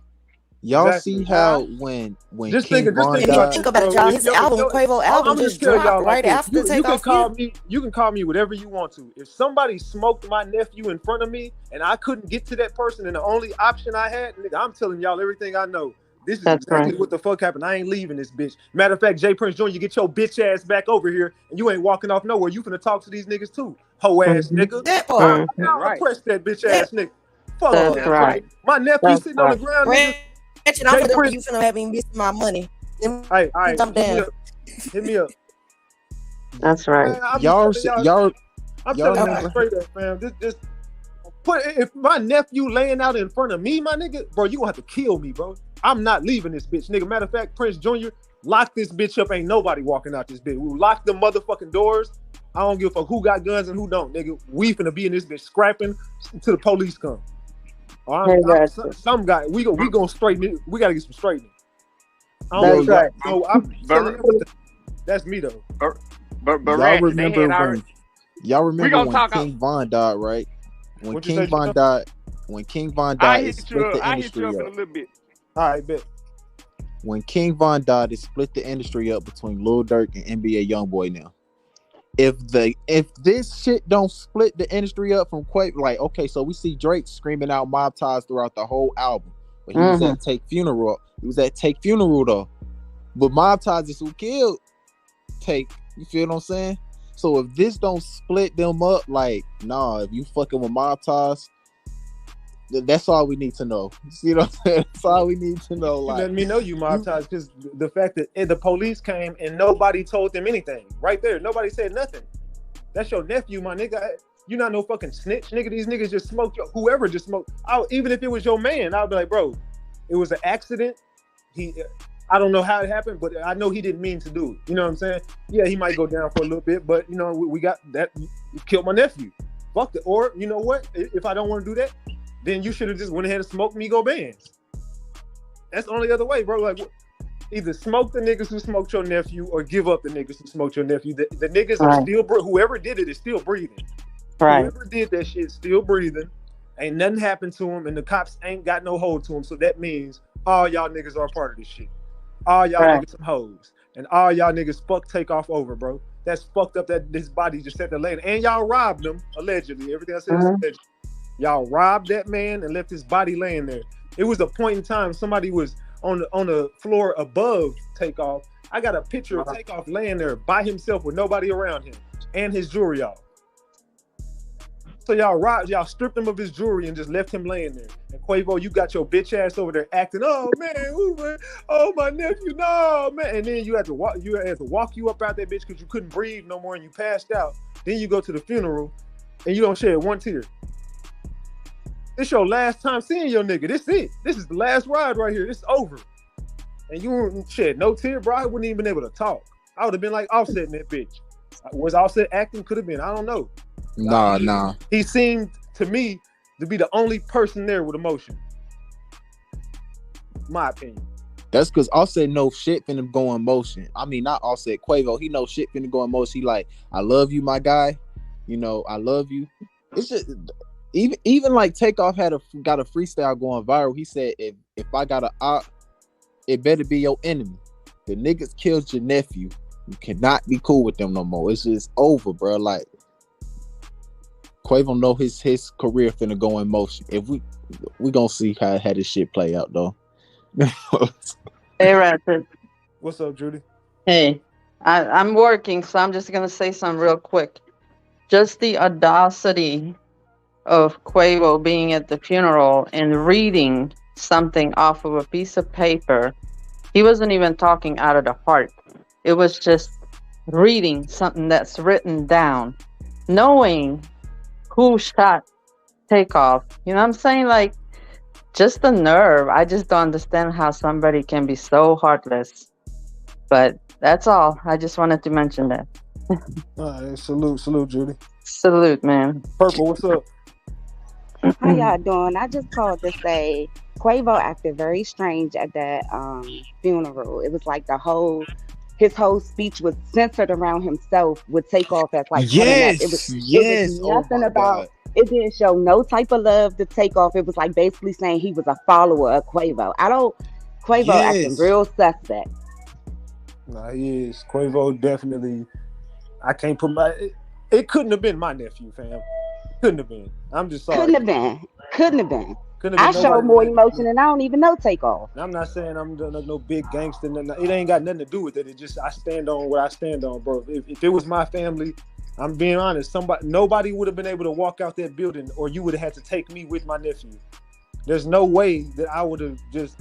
Speaker 8: y'all
Speaker 2: Exactly.
Speaker 8: see how when
Speaker 2: Just
Speaker 8: King
Speaker 2: think
Speaker 8: Von
Speaker 10: If you
Speaker 8: died,
Speaker 10: think about it, y'all, his Quavo album just dropped right after Takeoff.
Speaker 2: You can call me whatever you want to. If somebody smoked my nephew in front of me and I couldn't get to that person and the only option I had, nigga, I'm telling y'all everything I know. This is
Speaker 12: That's
Speaker 2: exactly
Speaker 12: right.
Speaker 2: what the fuck happened. I ain't leaving this bitch. Matter of fact, Jay Prince Jr., you get your bitch ass back over here and you ain't walking off nowhere. You finna talk to these niggas too. Hoe ass nigga.
Speaker 10: That part.
Speaker 2: I'll
Speaker 11: Right.
Speaker 2: press that bitch ass nigga. Fuck
Speaker 12: That's
Speaker 2: that.
Speaker 12: right.
Speaker 2: My nephew
Speaker 12: That's
Speaker 2: sitting on the
Speaker 12: right.
Speaker 2: ground, nigga.
Speaker 10: Ratchet, I'm
Speaker 2: Jay
Speaker 10: finna
Speaker 2: Prince-
Speaker 10: you finna have me missing my money.
Speaker 2: All right,
Speaker 10: I'm down.
Speaker 2: hit me up.
Speaker 12: That's right.
Speaker 2: Man, I'm
Speaker 8: y'all
Speaker 2: telling
Speaker 8: y'all
Speaker 2: I'm
Speaker 8: y'all
Speaker 2: telling you
Speaker 8: remember-
Speaker 2: straight up, fam. This if my nephew laying out in front of me, my nigga, bro, you gonna have to kill me, bro. I'm not leaving this bitch, nigga. Matter of fact, Prince Jr., lock this bitch up. Ain't nobody walking out this bitch. We lock the motherfucking doors. I don't give a fuck who got guns and who don't, nigga. We finna be in this bitch scrapping till the police come. Some guy, we gonna straighten it. We gotta get some straightening.
Speaker 12: That's right.
Speaker 2: So I'm telling you, that's me though.
Speaker 11: But
Speaker 8: y'all
Speaker 11: Ratchet,
Speaker 8: remember when y'all
Speaker 11: We
Speaker 8: remember
Speaker 11: gonna
Speaker 8: when
Speaker 11: talk
Speaker 8: King Von died, right? When
Speaker 2: What you
Speaker 8: King
Speaker 2: say,
Speaker 8: Von
Speaker 2: Gino?
Speaker 8: died, when King Von
Speaker 11: I
Speaker 8: died, it
Speaker 11: hit you
Speaker 8: split
Speaker 11: up.
Speaker 8: the
Speaker 11: I hit you
Speaker 8: industry
Speaker 11: up in a
Speaker 8: up.
Speaker 11: little bit.
Speaker 2: All right, bet.
Speaker 8: When King Von died, it split the industry up between Lil Durk and NBA YoungBoy now. If this shit don't split the industry up from Quavo, like, okay, so we see Drake screaming out mob ties throughout the whole album, but he was at Take Funeral. He was at Take Funeral though. But mob ties is who killed Take. You feel what I'm saying? So if this don't split them up, like, nah, if you fucking with mob ties, that's all we need to know. You see what I'm saying? That's all we need to know.
Speaker 2: You
Speaker 8: Like,
Speaker 2: letting me know you mob ties because the fact that the police came and nobody told them anything. Right there, nobody said nothing. That's your nephew, my nigga. You not no fucking snitch, nigga. These niggas just smoked. Whoever just smoked. Even if it was your man, I'd be like, bro, it was an accident. I don't know how it happened, but I know he didn't mean to do it. You know what I'm saying? Yeah, he might go down for a little bit, but you know, we got that. You killed my nephew. Fuck it. Or you know what? If I don't want to do that, then you should have just went ahead and smoked Migo bands. That's the only other way, bro. Like, either smoke the niggas who smoked your nephew or give up the niggas who smoked your nephew. The niggas are still, whoever did it is still breathing.
Speaker 12: Right.
Speaker 2: Whoever did that shit still breathing. Ain't nothing happened to him, and the cops ain't got no hold to him. So that means all y'all niggas are a part of this shit. All y'all niggas some hoes. And all y'all niggas fuck Takeoff over, bro. That's fucked up that this body just sat there laying. And y'all robbed him, allegedly. Everything I said is allegedly. Y'all robbed that man and left his body laying there. It was a point in time somebody was on the floor above Takeoff. I got a picture of Takeoff laying there by himself with nobody around him and his jewelry off. So y'all stripped him of his jewelry and just left him laying there. And Quavo, you got your bitch ass over there acting, oh man, oh my nephew, no man. And then you had to walk you up out that bitch because you couldn't breathe no more and you passed out. Then you go to the funeral and you don't shed one tear. This your last time seeing your nigga. This it. This is the last ride right here. It's over. And you wouldn't shed no tear, bro. I wouldn't even been able to talk. I would have been like Offset in that bitch. Was Offset acting? Could have been. I don't know.
Speaker 8: Nah.
Speaker 2: He seemed to me to be the only person there with emotion. My opinion.
Speaker 8: That's because Offset know shit finna go in motion. I mean, not Offset, Quavo. He know shit finna go in motion. He like, I love you, my guy. You know, I love you. It's just even like Takeoff got a freestyle going viral. He said, if I got a op, it better be your enemy. The niggas killed your nephew. You cannot be cool with them no more. It's just over, bro. Like Quavo know his career finna go in motion. If we gonna see how this shit play out though.
Speaker 12: Hey, Ratchet.
Speaker 2: What's up, Judy?
Speaker 12: Hey, I'm working, so I'm just gonna say something real quick. Just the audacity of Quavo being at the funeral and reading something off of a piece of paper. He wasn't even talking out of the heart. It was just reading something that's written down, knowing who shot Takeoff. You know what I'm saying? Like, just the nerve. I just don't understand how somebody can be so heartless. But that's all. I just wanted to mention that.
Speaker 2: All right, salute, Judy.
Speaker 12: Salute, man.
Speaker 2: Purple, what's up?
Speaker 13: How y'all doing? I just called to say Quavo acted very strange at that funeral. It was like his whole speech was centered around himself with Takeoff as like
Speaker 8: yes.
Speaker 13: It was nothing about. It didn't show no type of love to Takeoff. It was like basically saying he was a follower of Quavo. Quavo acting real suspect.
Speaker 2: Nah, he is. Quavo definitely. I can't put it couldn't have been my nephew, fam. Couldn't have been. I'm just sorry.
Speaker 13: Couldn't have been. I showed more emotion and I don't even know Takeoff.
Speaker 2: I'm not saying I'm no big gangster. It ain't got nothing to do with it. It just I stand on what I stand on, bro. If it was my family, I'm being honest. Nobody would have been able to walk out that building, or you would have had to take me with my nephew. There's no way that I would have just.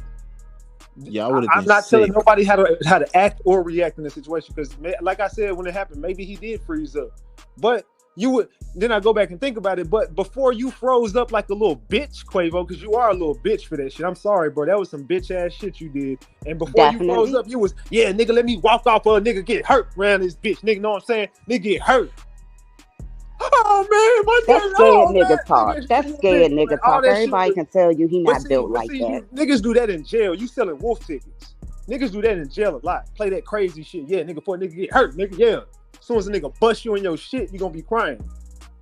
Speaker 8: Yeah, I would have.
Speaker 2: I'm not telling nobody how to act or react in the situation because, like I said, when it happened, maybe he did freeze up, but. You would then I go back and think about it, but before you froze up like a little bitch, Quavo, because you are a little bitch for that shit. I'm sorry, bro. That was some bitch ass shit you did. And before you froze up, you was, yeah, nigga, let me walk off or a nigga get hurt around this bitch. Nigga, know what I'm saying? Nigga get hurt. Oh man,
Speaker 13: that's scared nigga talk. That's scared nigga talk. Everybody can tell you he not built like that.
Speaker 2: Niggas do that in jail. You selling wolf tickets. Niggas do that in jail a lot. Play that crazy shit. Yeah, nigga, before a nigga get hurt, nigga, yeah. As soon as a nigga bust you in your shit, you gonna be crying.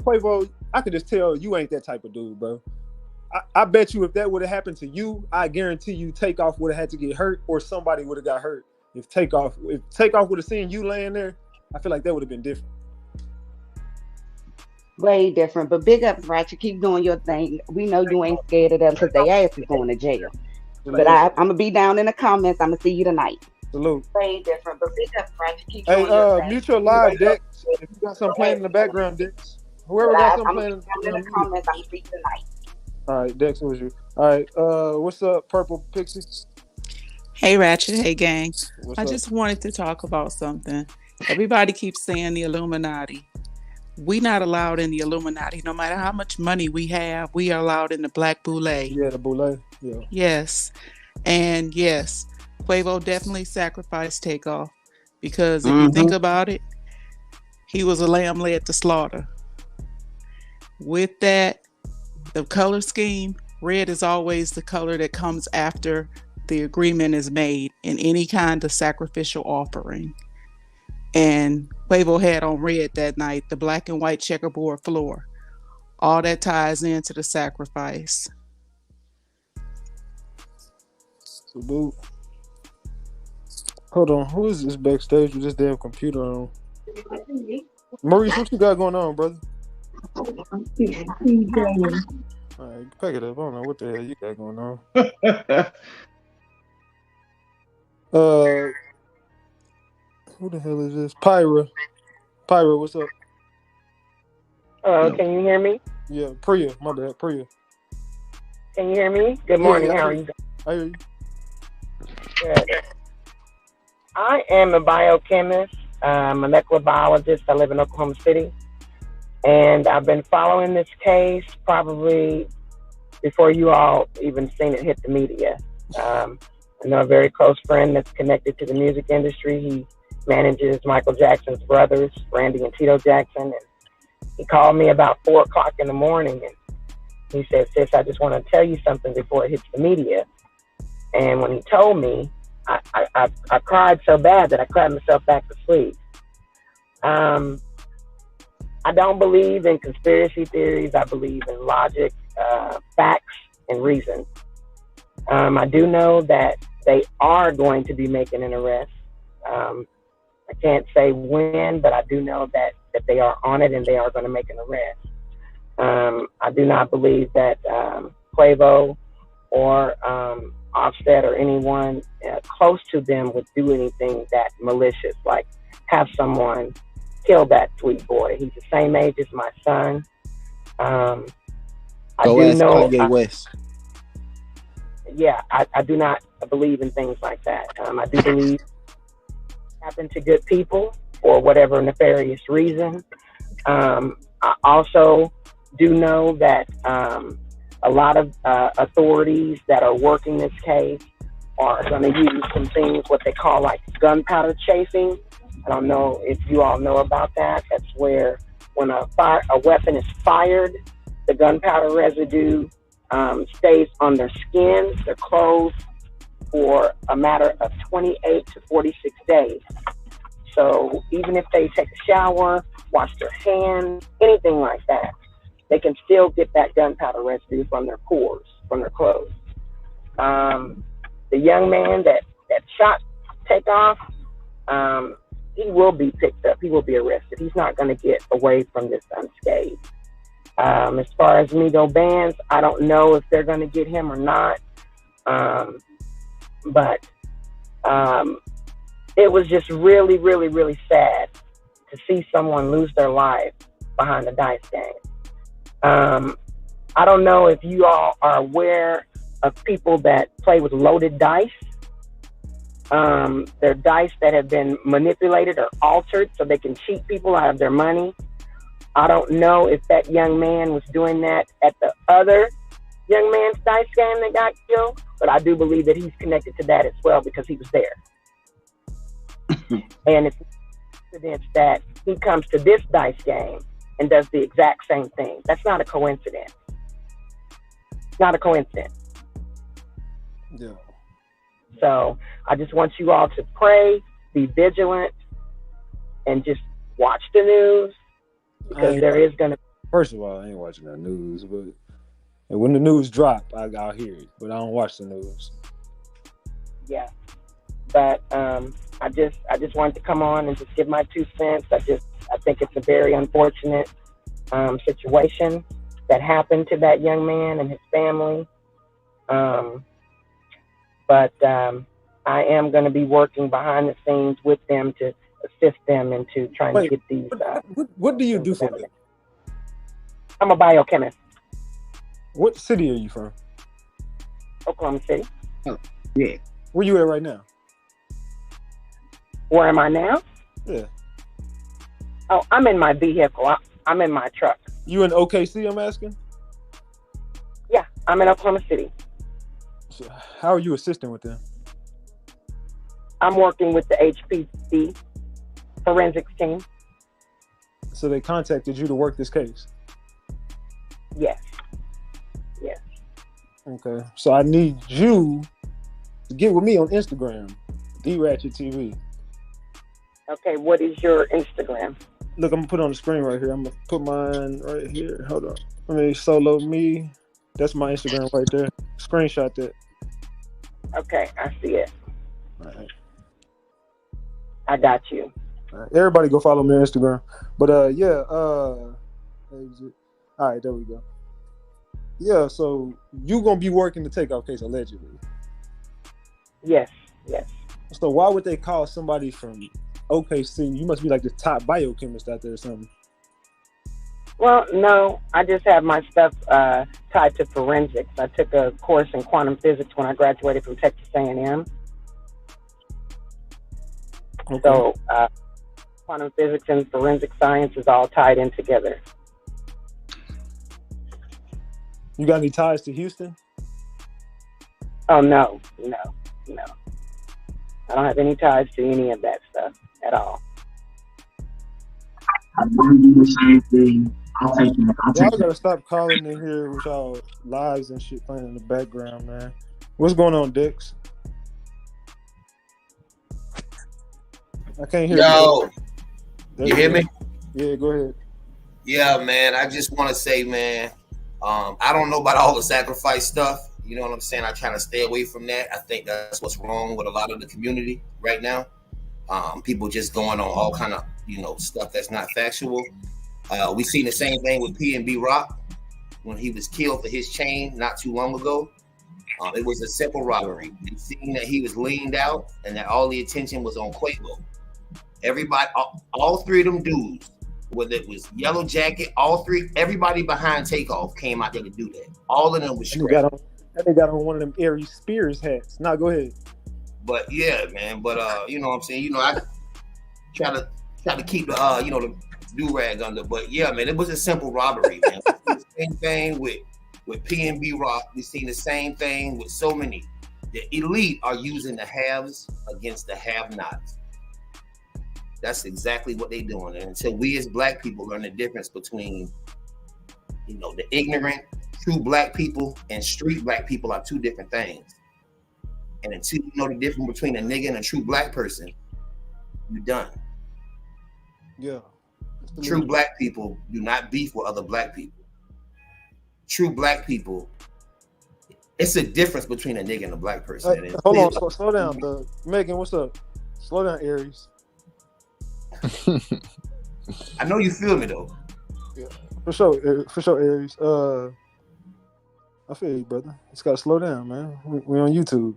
Speaker 2: Quavo, I could just tell you ain't that type of dude, bro. I bet you if that would have happened to you, I guarantee you Takeoff would have had to get hurt or somebody would have got hurt. If Takeoff would have seen you laying there, I feel like that would have been different.
Speaker 13: Way different, but big up, Ratchet. Keep doing your thing. We know you ain't scared of them because they ass is going to jail. But I'm gonna be down in the comments. I'm gonna see you tonight.
Speaker 2: Salute.
Speaker 13: Way different, but big up, Ratchet. Keep doing your thing.
Speaker 2: Mute your live, Dex. If you got something playing in the background, Dex. Whoever got something playing
Speaker 13: in the comments, I'm gonna see you tonight.
Speaker 2: All right, Dex, it was you. All right, what's up, Purple Pixie?
Speaker 14: Hey, Ratchet. Hey, gang.
Speaker 2: What's
Speaker 14: I
Speaker 2: up?
Speaker 14: just wanted to talk about something. Everybody keeps saying the Illuminati. We not allowed in the Illuminati. No matter how much money we have, we are allowed in the Black Boule.
Speaker 2: Yeah, the Boule. Yeah.
Speaker 14: Yes. And yes, Quavo definitely sacrificed Takeoff because if you think about it, he was a lamb led to slaughter. With that, the color scheme, red is always the color that comes after the agreement is made in any kind of sacrificial offering. And Quavo had on red that night, the black and white checkerboard floor. All that ties into the sacrifice.
Speaker 2: Salute. Hold on, who is this backstage with this damn computer on? Maurice, what you got going on, brother? All right, pack it up. I don't know what the hell you got going on. Who the hell is this? Pyra, what's up?
Speaker 15: Can you hear me?
Speaker 2: Yeah, Priya, my bad, Priya.
Speaker 15: Can you hear me? Good morning, how are you?
Speaker 2: I hear you.
Speaker 15: Good. I am a biochemist, molecular biologist. I live in Oklahoma City. And I've been following this case probably before you all even seen it hit the media. I know a very close friend that's connected to the music industry. He manages Michael Jackson's brothers, Randy and Tito Jackson. And he called me about 4 o'clock in the morning and he said, "Sis, I just want to tell you something before it hits the media." And when he told me, I cried so bad that I cried myself back to sleep. I don't believe in conspiracy theories. I believe in logic, facts, and reason. I do know that they are going to be making an arrest. I can't say when, but I do know that they are on it and they are going to make an arrest. I do not believe that Quavo or Offset or anyone close to them would do anything that malicious, like have someone kill that sweet boy. He's the same age as my son. I
Speaker 8: Go
Speaker 15: do
Speaker 8: ask
Speaker 15: know.
Speaker 8: Kanye West.
Speaker 15: Yeah, I do not believe in things like that. I do believe it happened to good people for whatever nefarious reason. I also do know that a lot of authorities that are working this case are going to use some things, what they call like gunpowder chasing. I don't know if you all know about that. That's where when a weapon is fired, the gunpowder residue stays on their skin, their clothes, for a matter of 28 to 46 days. So even if they take a shower, wash their hands, anything like that, they can still get that gunpowder residue from their pores, from their clothes. The young man that shot Takeoff, he will be picked up. He will be arrested. He's not going to get away from this unscathed. As far as Migo bands, I don't know if they're going to get him or not. But it was just really, really, really sad to see someone lose their life behind a dice game. I don't know if you all are aware of people that play with loaded dice. They're dice that have been manipulated or altered so they can cheat people out of their money. I don't know if that young man was doing that at the other young man's dice game that got killed, but I do believe that he's connected to that as well because he was there. And it's coincidence that he comes to this dice game and does the exact same thing. That's not a coincidence. It's not a coincidence.
Speaker 2: Yeah.
Speaker 15: So I just want you all to pray, be vigilant, and just watch the news because there is going to.
Speaker 2: First of all, I ain't watching the news, but when the news drop, I'll hear it. But I don't watch the news.
Speaker 15: Yeah, but I just wanted to come on and just give my 2 cents. I think it's a very unfortunate situation that happened to that young man and his family. But I am going to be working behind the scenes with them to assist them into trying to get these.
Speaker 2: What do you do for them?
Speaker 15: I'm a biochemist.
Speaker 2: What city are you from?
Speaker 15: Oklahoma City.
Speaker 2: Oh, yeah. Where you at right now?
Speaker 15: Where am I now?
Speaker 2: Yeah.
Speaker 15: Oh, I'm in my vehicle. I'm in my truck.
Speaker 2: You in OKC, I'm asking?
Speaker 15: Yeah, I'm in Oklahoma City.
Speaker 2: So how are you assisting with them?
Speaker 15: I'm working with the HPC forensics team.
Speaker 2: So they contacted you to work this case?
Speaker 15: Yes. Yes.
Speaker 2: Okay. So I need you to get with me on Instagram, RatchetTV.
Speaker 15: Okay, what is your Instagram?
Speaker 2: Look, I'm gonna put it on the screen right here. I'm gonna put mine right here. Hold on. Let me solo me. That's my Instagram right there. Screenshot that.
Speaker 15: Okay, I see it.
Speaker 2: All right.
Speaker 15: I got you.
Speaker 2: All right. Everybody go follow me on Instagram. But yeah, all right, there we go. Yeah, so you gonna be working the Takeoff case allegedly.
Speaker 15: Yes, yes.
Speaker 2: So why would they call somebody from OKC? You must be like the top biochemist out there or something.
Speaker 15: Well, no, I just have my stuff tied to forensics. I took a course in quantum physics when I graduated from Texas A&M. Okay. So quantum physics and forensic science is all tied in together.
Speaker 2: You got any ties to Houston?
Speaker 15: Oh no. I don't have any ties to any of that stuff at all.
Speaker 16: I'm going to do the same thing. I'll take it.
Speaker 2: Y'all gotta stop calling in here with y'all lives and shit playing in the background, man. What's going on, Dix? I can't hear
Speaker 17: you.
Speaker 2: Yo,
Speaker 17: you hear me?
Speaker 2: Yeah, go ahead.
Speaker 17: Yeah, man. I just want to say, man, I don't know about all the sacrifice stuff. You know what I'm saying? I try to stay away from that. I think that's what's wrong with a lot of the community right now. People just going on all kind of, stuff that's not factual. We seen the same thing with P&B Rock when he was killed for his chain not too long ago. It was a simple robbery. We seen that he was leaned out and that all the attention was on Quavo. Everybody, all three of them dudes, whether it was Yellow Jacket, everybody behind Takeoff came out there to do that. All of them was scrapped.
Speaker 2: They got on one of them Aries Spears hats. Now go ahead.
Speaker 17: But yeah, man. But you know what I'm saying? I try to keep the the do-rag under. But yeah, man, it was a simple robbery, man. The same thing with P&B Rock. We've seen the same thing with so many. The elite are using the haves against the have-nots. That's exactly what they're doing. And until we as black people learn the difference between, the ignorant, true black people and street black people are two different things. And until you know the difference between a nigga and a true black person, you're done.
Speaker 2: Yeah.
Speaker 17: True black people do not beef with other black people. True black people, it's a difference between a nigga and a black person.
Speaker 2: Hey, hold on, slow down. Megan, what's up? Slow down, Aries.
Speaker 17: I know you feel me though.
Speaker 2: Yeah, for sure, Aries. I feel you, brother. It's gotta slow down, man. We're on YouTube.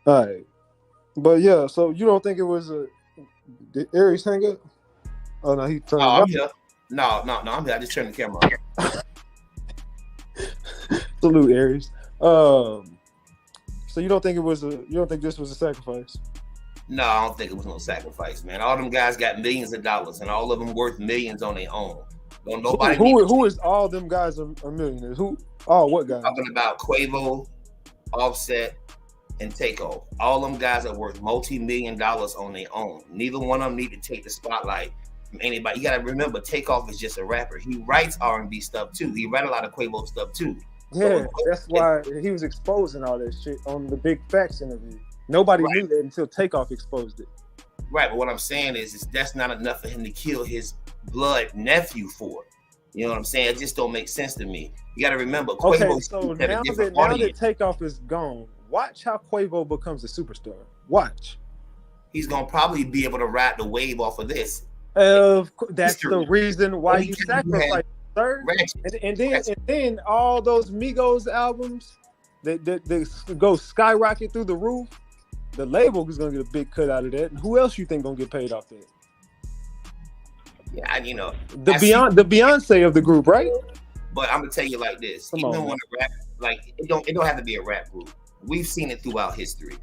Speaker 2: All right, but yeah. So you don't think it was did Aries hang up? Oh no, he turned.
Speaker 17: No, I'm here. No, I'm here. I just turned the camera on.
Speaker 2: Salute, Aries. So you don't think this was a sacrifice?
Speaker 17: No, I don't think it was no sacrifice, man. All them guys got millions of dollars, and all of them worth millions on their own. Don't nobody.
Speaker 2: Who is all them guys are millionaires? Who? Oh, what guys?
Speaker 17: Talking about Quavo, Offset, and Takeoff. All them guys are worth multi-million dollars on their own. Neither one of them need to take the spotlight from anybody. You got to remember, Takeoff is just a rapper. He writes R&B stuff too. He write a lot of Quavo stuff too.
Speaker 2: Yeah, that's why he was exposing all that shit on the Big Facts interview. Nobody knew that until Takeoff exposed it.
Speaker 17: Right, but what I'm saying is that's not enough for him to kill his blood nephew for. You know what I'm saying? It just don't make sense to me. You got to remember, Quavo.
Speaker 2: Okay, so now that Takeoff is gone, watch how Quavo becomes a superstar. Watch.
Speaker 17: He's gonna probably be able to ride the wave off of this.
Speaker 2: That's the reason why you sacrifice, sir. And then all those Migos albums that go skyrocket through the roof. The label is gonna get a big cut out of that. And who else you think gonna get paid off that?
Speaker 17: Yeah,
Speaker 2: the Beyonce of the group, right?
Speaker 17: But I'm gonna tell you like this: even when a rap, like it don't have to be a rap group. We've seen it throughout history.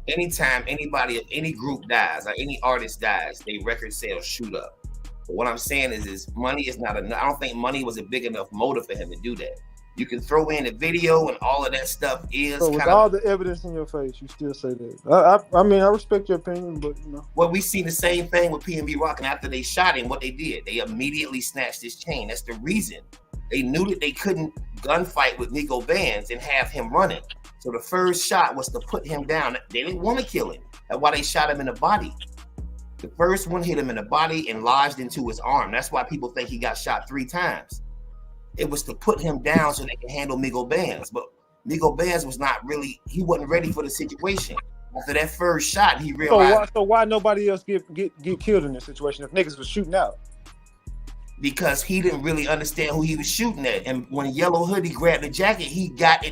Speaker 17: Anytime anybody of any group dies or any artist dies, their record sales shoot up. But what I'm saying is money is not enough. I don't think money was a big enough motive for him to do that. You can throw in the video and all of that stuff is.
Speaker 2: So with all the evidence in your face, you still say that. I mean, I respect your opinion, but
Speaker 17: Well, we seen the same thing with P&B Rock, and after they shot him, what they did, they immediately snatched his chain. That's the reason. They knew that they couldn't gunfight with Nico Bands and have him running. So the first shot was to put him down. They didn't want to kill him. That's why they shot him in the body. The first one hit him in the body and lodged into his arm. That's why people think he got shot 3 times. It was to put him down so they could handle Migo Bands. But Migo Bands he wasn't ready for the situation. After that first shot, he realized.
Speaker 2: So why nobody else get killed in this situation if niggas was shooting out?
Speaker 17: Because he didn't really understand who he was shooting at. And when Yellow Hoodie grabbed the jacket, he got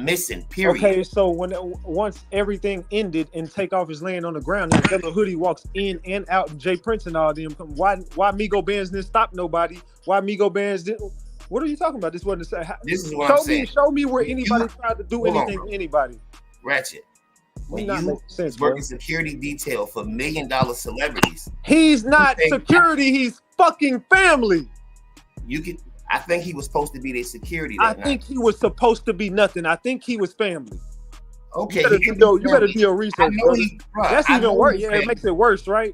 Speaker 17: missing, period.
Speaker 2: Okay, so once everything ended and Takeoff is laying on the ground and Yellow Hoodie walks in and out, and Jay Prince and all them come, why Migo Bands didn't stop nobody? Why Migo Bands didn't? What are you talking about? This wasn't to say.
Speaker 17: This is what I'm saying.
Speaker 2: Show me where anybody tried to do anything to anybody.
Speaker 17: Ratchet. When you working security detail for $1 million celebrities,
Speaker 2: he's not security. He's fucking family.
Speaker 17: I think he was supposed to be their security
Speaker 2: I
Speaker 17: that
Speaker 2: think
Speaker 17: night.
Speaker 2: he was supposed to be nothing. I think he was family.
Speaker 17: Okay,
Speaker 2: You better do your research, brother. That's even worse. Yeah, it makes it worse, right?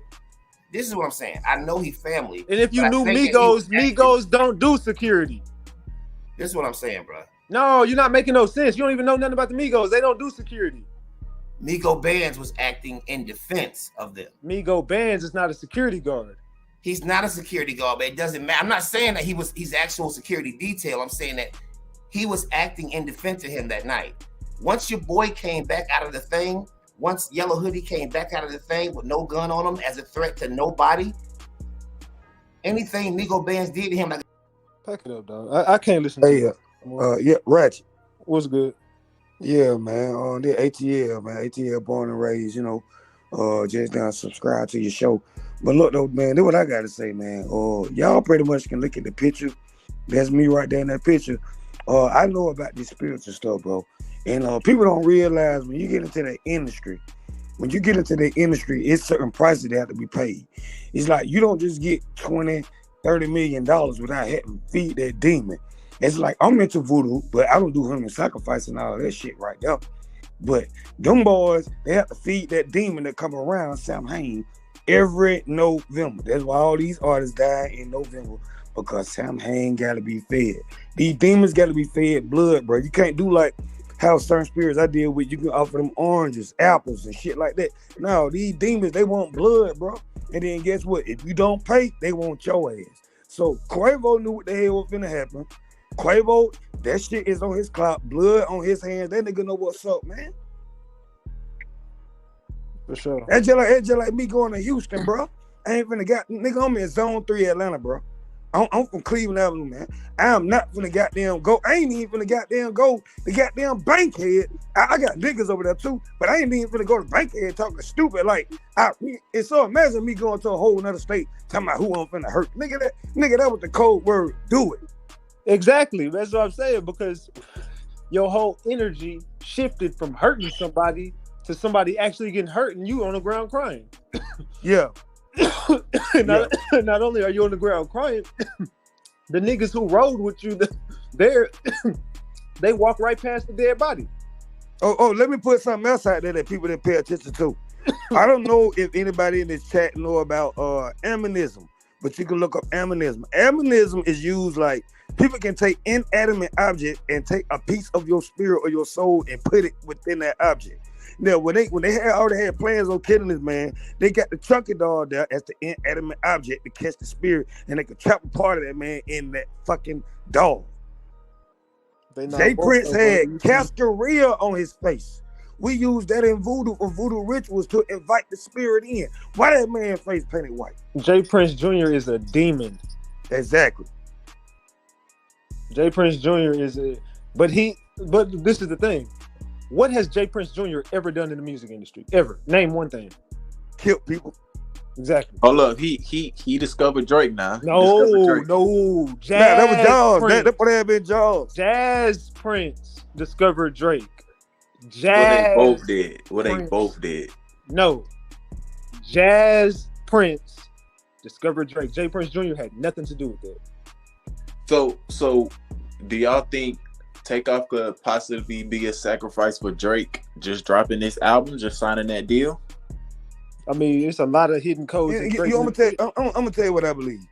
Speaker 17: This is what I'm saying. I know he family.
Speaker 2: And if you
Speaker 17: but I
Speaker 2: knew
Speaker 17: think that he was
Speaker 2: Migos don't do security.
Speaker 17: This is what I'm saying, bro.
Speaker 2: No, you're not making no sense. You don't even know nothing about the Migos. They don't do security.
Speaker 17: Migo Bands was acting in defense of them.
Speaker 2: Migo Bands is not a security guard.
Speaker 17: He's not a security guard, but it doesn't matter. I'm not saying that he's actual security detail. I'm saying that he was acting in defense of him that night. Once your boy came back out of the thing, once Yellow Hoodie came back out of the thing with no gun on him as a threat to nobody, anything Migo Bands did to him, like
Speaker 2: pack it up, dog. I can't listen to
Speaker 18: Hey, yeah, Ratchet.
Speaker 2: What's good?
Speaker 18: Yeah, man. The ATL, man. ATL born and raised, just now subscribe to your show. But look though, man, this what I gotta say, man. Y'all pretty much can look at the picture. That's me right there in that picture. I know about this spiritual stuff, bro. And people don't realize when you get into the industry, it's certain prices that have to be paid. It's like you don't just get $20, $30 million without having to feed that demon. It's like I'm into voodoo, but I don't do human sacrifice and all that shit right there. But them boys, they have to feed that demon that come around Samhain every November. That's why all these artists die in November, because Samhain gotta be fed. These demons gotta be fed blood, bro. You can't do like how certain spirits I deal with, you can offer them oranges, apples, and shit like that. No, these demons, they want blood, bro. And then guess what? If you don't pay, they want your ass. So Quavo knew what the hell was finna happen. Quavo, that shit is on his clout, blood on his hands. That nigga know what's up, man.
Speaker 2: For sure.
Speaker 18: That's just like me going to Houston, bro. I ain't finna nigga, I'm in Zone 3 Atlanta, bro. I'm from Cleveland Avenue, man. I'm not finna goddamn go. I ain't even finna goddamn go to goddamn Bankhead. I got niggas over there too, but I ain't even finna go to Bankhead talking stupid like it's so imagine me going to a whole nother state talking about who I'm finna hurt. Nigga, that was the code word. Do it.
Speaker 2: Exactly. That's what I'm saying, because your whole energy shifted from hurting somebody to somebody actually getting hurt and you on the ground crying.
Speaker 18: Yeah.
Speaker 2: Not only are you on the ground crying, the niggas who rode with you, they walk right past the dead body.
Speaker 18: Oh, let me put something else out there that people didn't pay attention to. I don't know if anybody in this chat know about animism, but you can look up animism. Animism is used like people can take inanimate object and take a piece of your spirit or your soul and put it within that object. Now, when they already had plans on killing this man, they got the chunky dog there as the inanimate object to catch the spirit, and they could trap a part of that man in that fucking dog. Jay Prince had cascarilla on his face. We use that in voodoo for voodoo rituals to invite the spirit in. Why that man's face painted white?
Speaker 2: Jay Prince Jr. is a demon.
Speaker 18: Exactly.
Speaker 2: Jay Prince Jr. but this is the thing. What has Jay Prince Jr. ever done in the music industry? Ever? Name one thing.
Speaker 18: Kill people.
Speaker 2: Exactly.
Speaker 19: Hold up, he discovered Drake now.
Speaker 2: No. Jazz
Speaker 18: that was Jaws.
Speaker 2: Prince.
Speaker 18: That would have been Jaws.
Speaker 2: Jazz Prince discovered Drake.
Speaker 19: They both did.
Speaker 2: No. Jazz Prince discovered Drake. Jay Prince Jr. had nothing to do with that.
Speaker 19: So do y'all think Takeoff could possibly be a sacrifice for Drake just dropping this album, just signing that deal?
Speaker 2: I mean, it's a lot of hidden codes.
Speaker 18: I'm gonna tell you what I believe.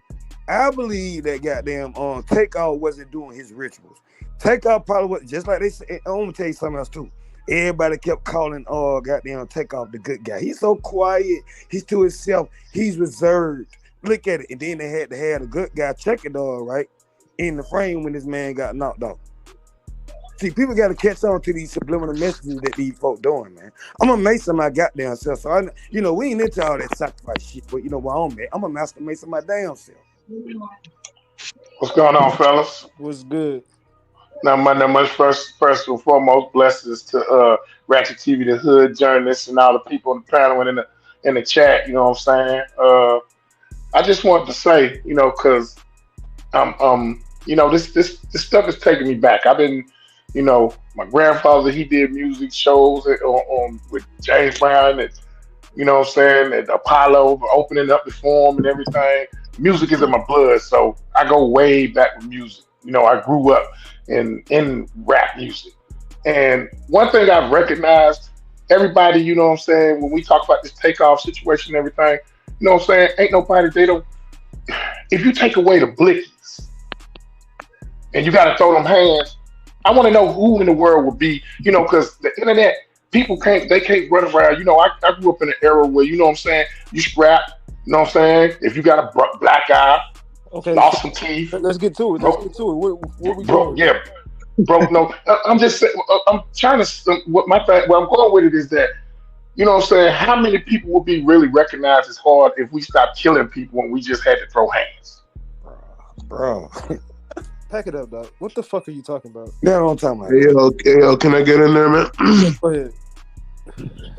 Speaker 18: I believe that goddamn Takeoff wasn't doing his rituals. Takeoff probably was just like they said. I'm gonna tell you something else too. Everybody kept calling goddamn Takeoff the good guy. He's so quiet. He's to himself. He's reserved. Look at it. And then they had to have the good guy check it all right in the frame when this man got knocked off. See, people got to catch on to these subliminal messages that these folk doing, man. I'm a Mason my goddamn self. So, we ain't into all that sacrifice shit, but you know where I'm at. I'm a master Mason my damn self.
Speaker 20: What's going on, fellas?
Speaker 2: What's good?
Speaker 20: Not much. First and foremost, blessings to RatchetTV, the hood journalists, and all the people on the panel and in the chat. You know what I'm saying? I just wanted to say, because this stuff is taking me back. I've been, my grandfather, he did music shows on with James Brown, and you know what I'm saying, at Apollo, opening up the Forum and everything. Music is in my blood, so I go way back with music. I grew up in rap music. And one thing I've recognized, everybody, what I'm saying, when we talk about this takeoff situation and everything, what I'm saying, ain't nobody, they don't, if you take away the blickies and you got to throw them hands, I want to know who in the world would be, because the internet, people they can't run around. I grew up in an era where, what I'm saying, you scrap, what I'm saying, if you got a black eye,
Speaker 2: Okay,
Speaker 20: lost some teeth,
Speaker 2: let's get to it. Let's get to it. Where we going?
Speaker 20: yeah, broke no. I'm just saying, I'm trying to, where I'm going with it is that, what I'm saying, how many people would be really recognized as hard if we stopped killing people and we just had to throw hands?
Speaker 18: Bro.
Speaker 2: Pack it up, dog. What the fuck are you talking about?
Speaker 18: That's what I'm talking about.
Speaker 21: Hey, yo, can I get in there, man?
Speaker 2: Go ahead.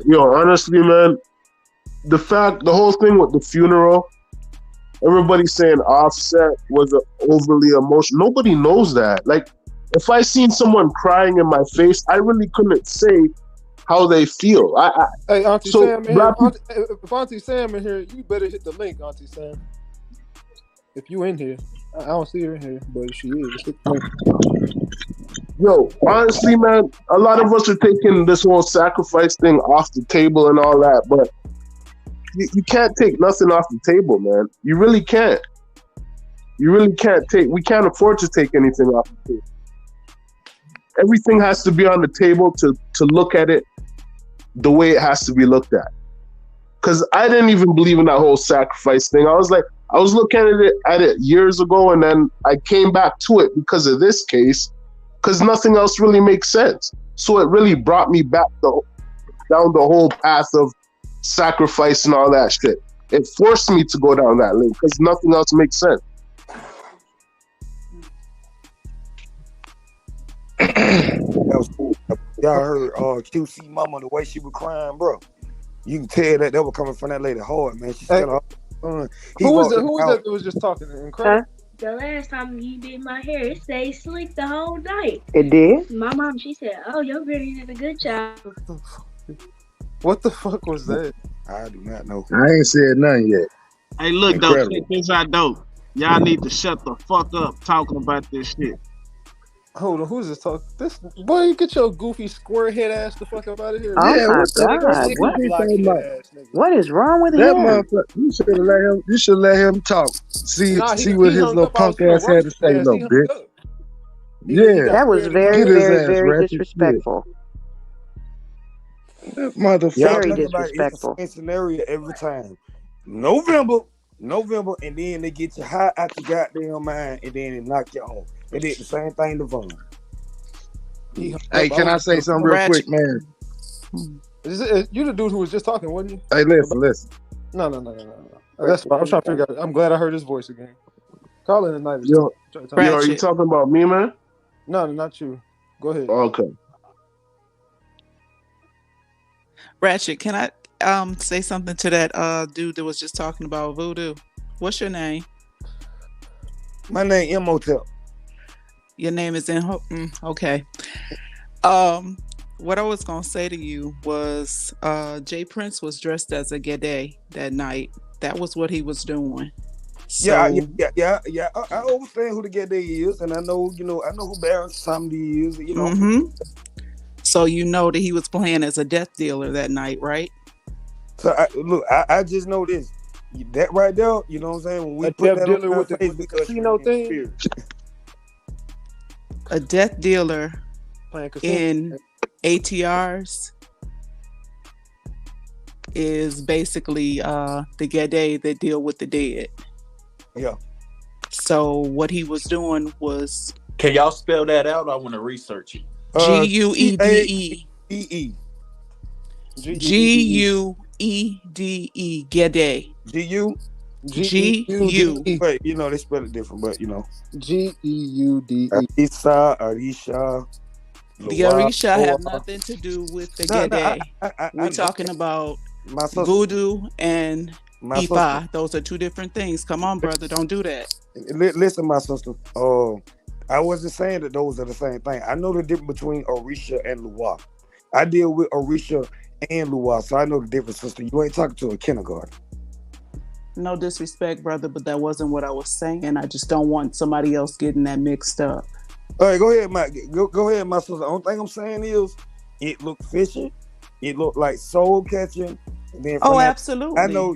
Speaker 21: Yo, honestly, man, the whole thing with the funeral, everybody's saying Offset was overly emotional. Nobody knows that. Like, if I seen someone crying in my face, I really couldn't say how they feel.
Speaker 2: Hey, Auntie Sam in here. If Auntie Sam in here, you better hit the link, Auntie Sam. If you in here. I don't see her in here, but she is.
Speaker 21: Yo, honestly, man, a lot of us are taking this whole sacrifice thing off the table and all that, but you can't take nothing off the table, man. You really can't. You really can't we can't afford to take anything off the table. Everything has to be on the table to look at it the way it has to be looked at. Because I didn't even believe in that whole sacrifice thing. I was looking at it years ago, and then I came back to it because of this case, because nothing else really makes sense. So it really brought me back down the whole path of sacrifice and all that shit. It forced me to go down that lane because nothing else makes sense.
Speaker 18: That was cool. Y'all heard QC Mama, the way she was crying, bro. You can tell that was coming from that lady hard, man. She said,
Speaker 2: who was that was just talking? Incredible.
Speaker 22: The last time you did my hair, it stayed slick the whole night.
Speaker 15: It did?
Speaker 22: My mom, she said, "Oh, your granny did a good job."
Speaker 2: What the fuck was that?
Speaker 18: I do not know.
Speaker 21: I ain't said nothing yet.
Speaker 23: Hey, look, though, check this out, though. Y'all need to shut the fuck up talking about this shit.
Speaker 2: Hold on, who's this talking? This boy, you get your goofy square head ass the fuck up out of here.
Speaker 15: Oh yeah, my God! What is wrong with
Speaker 21: that
Speaker 15: him?
Speaker 21: Motherfucker, you should let him talk. See what his little punk ass had to say, little bitch. Yeah,
Speaker 15: that was very, very, very disrespectful.
Speaker 18: That motherfucker.
Speaker 15: Very disrespectful.
Speaker 18: It's the same scenario every time. November, and then they get you high out your goddamn mind, and then they knock you off. They did the same thing to Vaughn.
Speaker 21: Hey, can I say something real quick, man?
Speaker 2: You the dude who was just talking, wasn't you?
Speaker 21: Hey, listen.
Speaker 2: No. That's fine. I'm trying to figure out. I'm glad I heard his voice again. Call in tonight.
Speaker 21: Yo, are you talking about me, man?
Speaker 2: No, not you. Go ahead.
Speaker 21: Okay.
Speaker 14: Ratchet, can I say something to that dude that was just talking about voodoo? What's your name?
Speaker 18: My name Imhotep.
Speaker 14: Your name is okay. What I was gonna say to you was Jay Prince was dressed as a Gede that night. That was what he was doing. So,
Speaker 18: yeah. I understand who the Gede is, and I know who Baron Samedi is.
Speaker 14: Mm-hmm. So you know that he was playing as a death dealer that night, right?
Speaker 18: So I just know this. That right there, you know what I'm saying? When we put that dealer with the
Speaker 2: casino thing.
Speaker 14: A death dealer in ATRs is basically the Gede that deal with the dead.
Speaker 18: Yeah.
Speaker 14: So what he was doing was.
Speaker 24: Can y'all spell that out? I want to research it.
Speaker 14: Guede. Guede. Gede. Gu.
Speaker 18: But they spell it different, but
Speaker 2: Geude.
Speaker 18: Arisha.
Speaker 14: The Arisha have nothing to do with the Gede. We're talking about voodoo and Ifa. Those are two different things. Come on, brother, don't do that.
Speaker 18: Listen, my sister. I wasn't saying that those are the same thing. I know the difference between Orisha and Luwa. I deal with Orisha and Luwa, so I know the difference, sister. You ain't talking to a kindergarten.
Speaker 14: No disrespect, brother, but that wasn't what I was saying. I just don't want somebody else getting that mixed up.
Speaker 18: All right, go ahead, Mike. Go ahead, my sister. The only thing I'm saying is, it looked fishy. It looked like soul catching. And then
Speaker 14: absolutely.
Speaker 18: I know,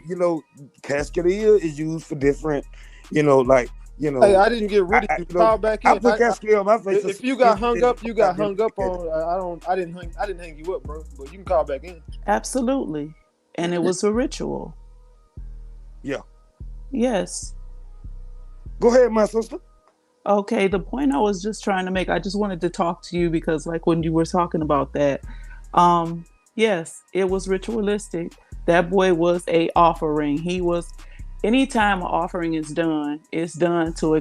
Speaker 18: Cascadia is used for different, like.
Speaker 2: Hey, I didn't get rid of you. Call back in.
Speaker 18: I put Cascadia on my face.
Speaker 2: If you got hung up, you got hung up on. I didn't hang you up, bro. But you can call back in.
Speaker 14: Absolutely, and it was a ritual.
Speaker 18: Yeah.
Speaker 14: Yes.
Speaker 18: Go ahead, my sister.
Speaker 14: Okay, the point I was just trying to make, I just wanted to talk to you because, like, when you were talking about that, yes, it was ritualistic. That boy was a offering. He was. Anytime an offering is done, it's done so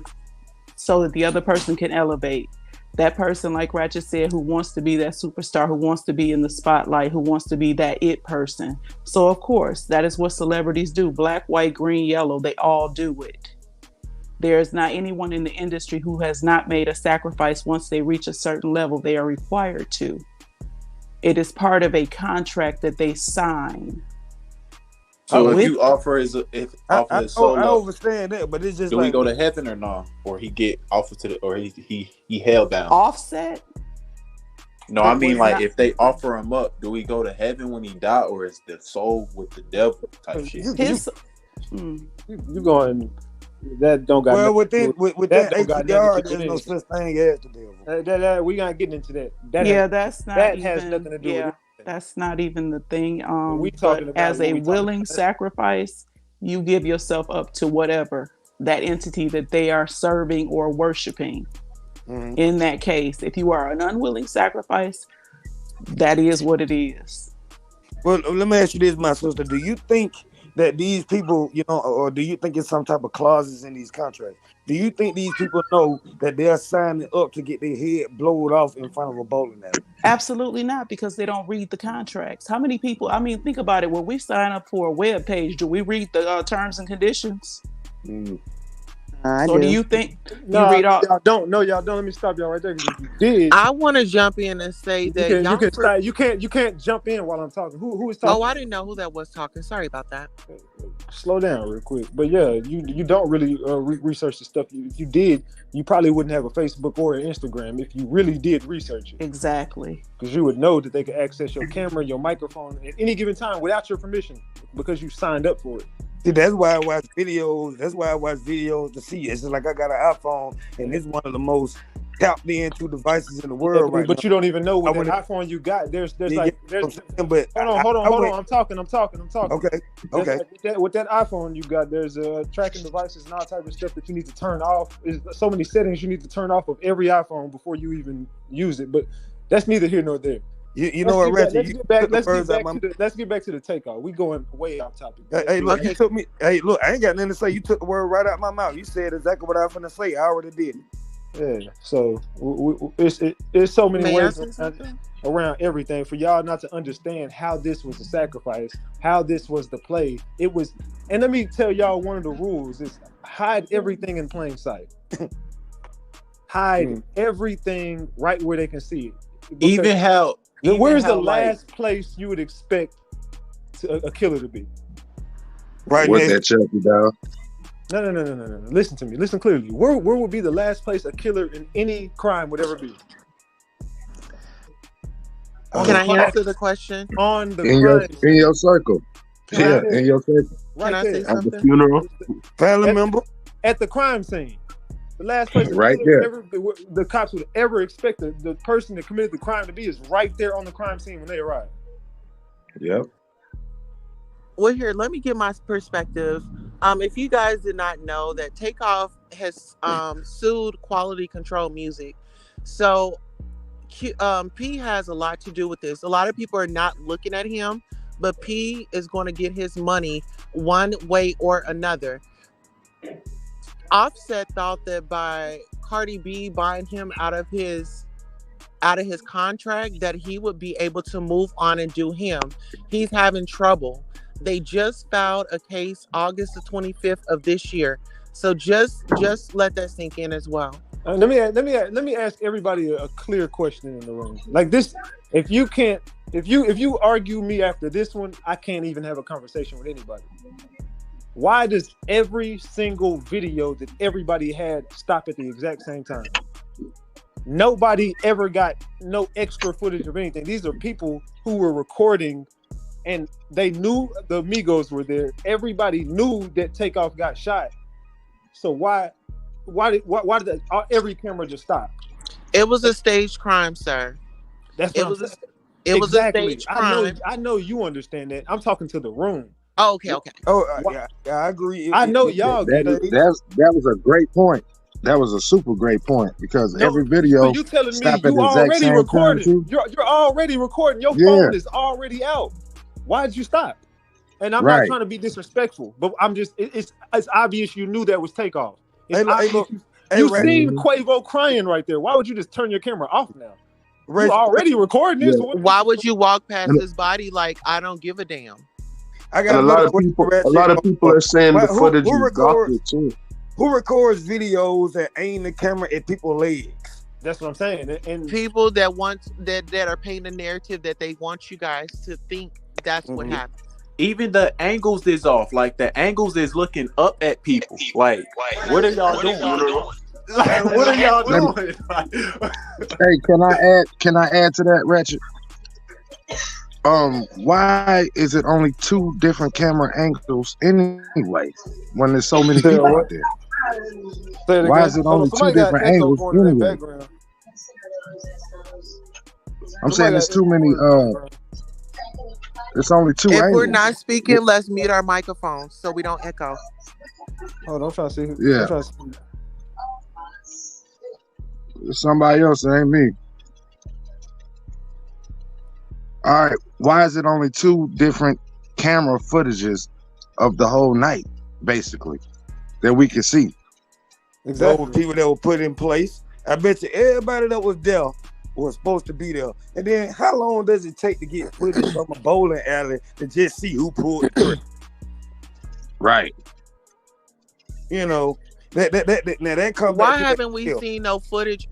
Speaker 14: that the other person can elevate. That person, like Ratchet said, who wants to be that superstar, who wants to be in the spotlight, who wants to be that it person. So, of course, that is what celebrities do. Black, white, green, yellow, they all do it. There's not anyone in the industry who has not made a sacrifice. Once they reach a certain level, they are required to. It is part of a contract that they sign.
Speaker 19: So if you offer his soul,
Speaker 18: I understand that, but it's just
Speaker 19: do we go to heaven or no, or he get offered to or he hellbound?
Speaker 14: Offset?
Speaker 19: No, I mean like if they offer him up, do we go to heaven when he die, or is the soul with the devil type shit?
Speaker 2: You going? That don't got.
Speaker 18: Well, with that ATR, there's no such thing as the devil.
Speaker 2: That we not getting into that.
Speaker 14: That's not.
Speaker 2: That has nothing to do with it.
Speaker 14: That's not even the thing.
Speaker 2: We talking about
Speaker 14: as a willing sacrifice, you give yourself up to whatever that entity that they are serving or worshiping. Mm-hmm. In that case, if you are an unwilling sacrifice, that is what it is.
Speaker 18: Well, let me ask you this, my sister. Do you think that these people, or do you think it's some type of clauses in these contracts? Do you think these people know that they're signing up to get their head blown off in front of a bowling alley?
Speaker 14: Absolutely not, because they don't read the contracts. How many people, think about it. When we sign up for a web page, do we read the terms and conditions? So do you think you read all?
Speaker 2: Y'all don't. Let me stop y'all right there. If you did,
Speaker 1: I want to jump in and say that
Speaker 2: you can't jump in while I'm talking. Who is talking?
Speaker 1: Oh, I didn't know who that was talking. Sorry about that.
Speaker 2: Slow down real quick. But yeah, you don't really research the stuff. If you did, you probably wouldn't have a Facebook or an Instagram if you really did research it.
Speaker 14: Exactly.
Speaker 2: Because you would know that they could access your camera, your microphone at any given time without your permission because you signed up for it.
Speaker 18: See, that's why I watch videos. That's why I watch videos to see. It's just like I got an iPhone, and it's one of the most tapped into devices in the world right now.
Speaker 2: But you don't even know what iPhone you got. Hold on. I'm talking. Okay. With that iPhone you got, there's tracking devices and all type of stuff that you need to turn off. There's so many settings you need to turn off of every iPhone before you even use it. But that's neither here nor there.
Speaker 18: You know what, Ratchet?
Speaker 2: Let's get back to the takeoff. We going way off topic.
Speaker 18: Hey, look, you took me. Hey, look, I ain't got nothing to say. You took the word right out my mouth. You said exactly what I was gonna say. I already did it.
Speaker 2: Yeah. So it's so many ways around everything for y'all not to understand how this was a sacrifice, how this was the play. It was, and let me tell y'all one of the rules is hide everything in plain sight. Hide everything right where they can see it. Where's the last place you would expect a killer to be?
Speaker 21: Right. What's that chunky dog?
Speaker 2: No. Listen to me. Listen clearly. Where would be the last place a killer in any crime would ever be?
Speaker 1: Can I answer the question?
Speaker 2: On the
Speaker 21: in your circle. Yeah, in your circle.
Speaker 2: Right
Speaker 1: Can I say
Speaker 2: there.
Speaker 1: something?
Speaker 21: At the funeral.
Speaker 18: Family member.
Speaker 2: At the crime scene. The last place
Speaker 21: right there.
Speaker 2: The cops would ever expect the person that committed the crime to be is right there on the crime scene when they arrive.
Speaker 21: Yep.
Speaker 1: Well, here, let me give my perspective. If you guys did not know that Takeoff has sued Quality Control Music. So P has a lot to do with this. A lot of people are not looking at him, but P is going to get his money one way or another. Offset thought that by Cardi B buying him out of his contract that he would be able to move on and do him. He's having trouble. They just filed a case August the 25th of this year. So just let that sink in as well.
Speaker 2: Let me ask everybody a clear question in the room. Like this, if you argue me after this one, I can't even have a conversation with anybody. Why does every single video that everybody had stop at the exact same time? Nobody ever got no extra footage of anything. These are people who were recording, and they knew the Migos were there. Everybody knew that Takeoff got shot. So why did every camera just stop?
Speaker 1: It was a staged crime, sir.
Speaker 2: That's what I'm saying.
Speaker 1: It was a
Speaker 2: Exactly.
Speaker 1: staged crime.
Speaker 2: I know you understand that. I'm talking to the room.
Speaker 1: Oh, okay.
Speaker 18: Yeah, I agree.
Speaker 2: I know y'all.
Speaker 3: That was a great point. That was a super great point because every video.
Speaker 2: So you telling me
Speaker 3: stop at
Speaker 2: you
Speaker 3: the exact
Speaker 2: already
Speaker 3: same
Speaker 2: recorded?
Speaker 3: time, too?
Speaker 2: You're already recording. Your phone is already out. Why'd you stop? And I'm not trying to be disrespectful, but I'm just it's obvious you knew that was Takeoff. You seen Quavo crying right there. Why would you just turn your camera off now? You already recording this.
Speaker 1: Why would you walk past his body like I don't give a damn?
Speaker 3: I got a lot of people are saying the footage is doctored too.
Speaker 18: Who records videos and aim the camera at people's legs?
Speaker 2: That's what I'm saying. And
Speaker 1: people that are painting a narrative that they want you guys to think that's what happened.
Speaker 19: Even the angles is off. Like the angles is looking up at people. Like, what are y'all doing? Like, what are y'all doing?
Speaker 3: Hey, can I add to that, Ratchet? Why is it only 2 different camera angles anyway when there's so many people out there? Why is it only 2 different angles anyway? I'm saying there's too many it's only 2 angles.
Speaker 1: If we're not speaking, let's mute our microphones so we don't echo.
Speaker 2: Hold on, I'm trying to see.
Speaker 3: Yeah. It's somebody else, it ain't me. All right, why is it only 2 different camera footages of the whole night, basically, that we can see?
Speaker 18: Exactly. Those people that were put in place. I bet you everybody that was there was supposed to be there. And then how long does it take to get footage from a bowling alley to just see who pulled the trigger?
Speaker 3: Right.
Speaker 18: You know, that comes.
Speaker 1: Why haven't we seen no footage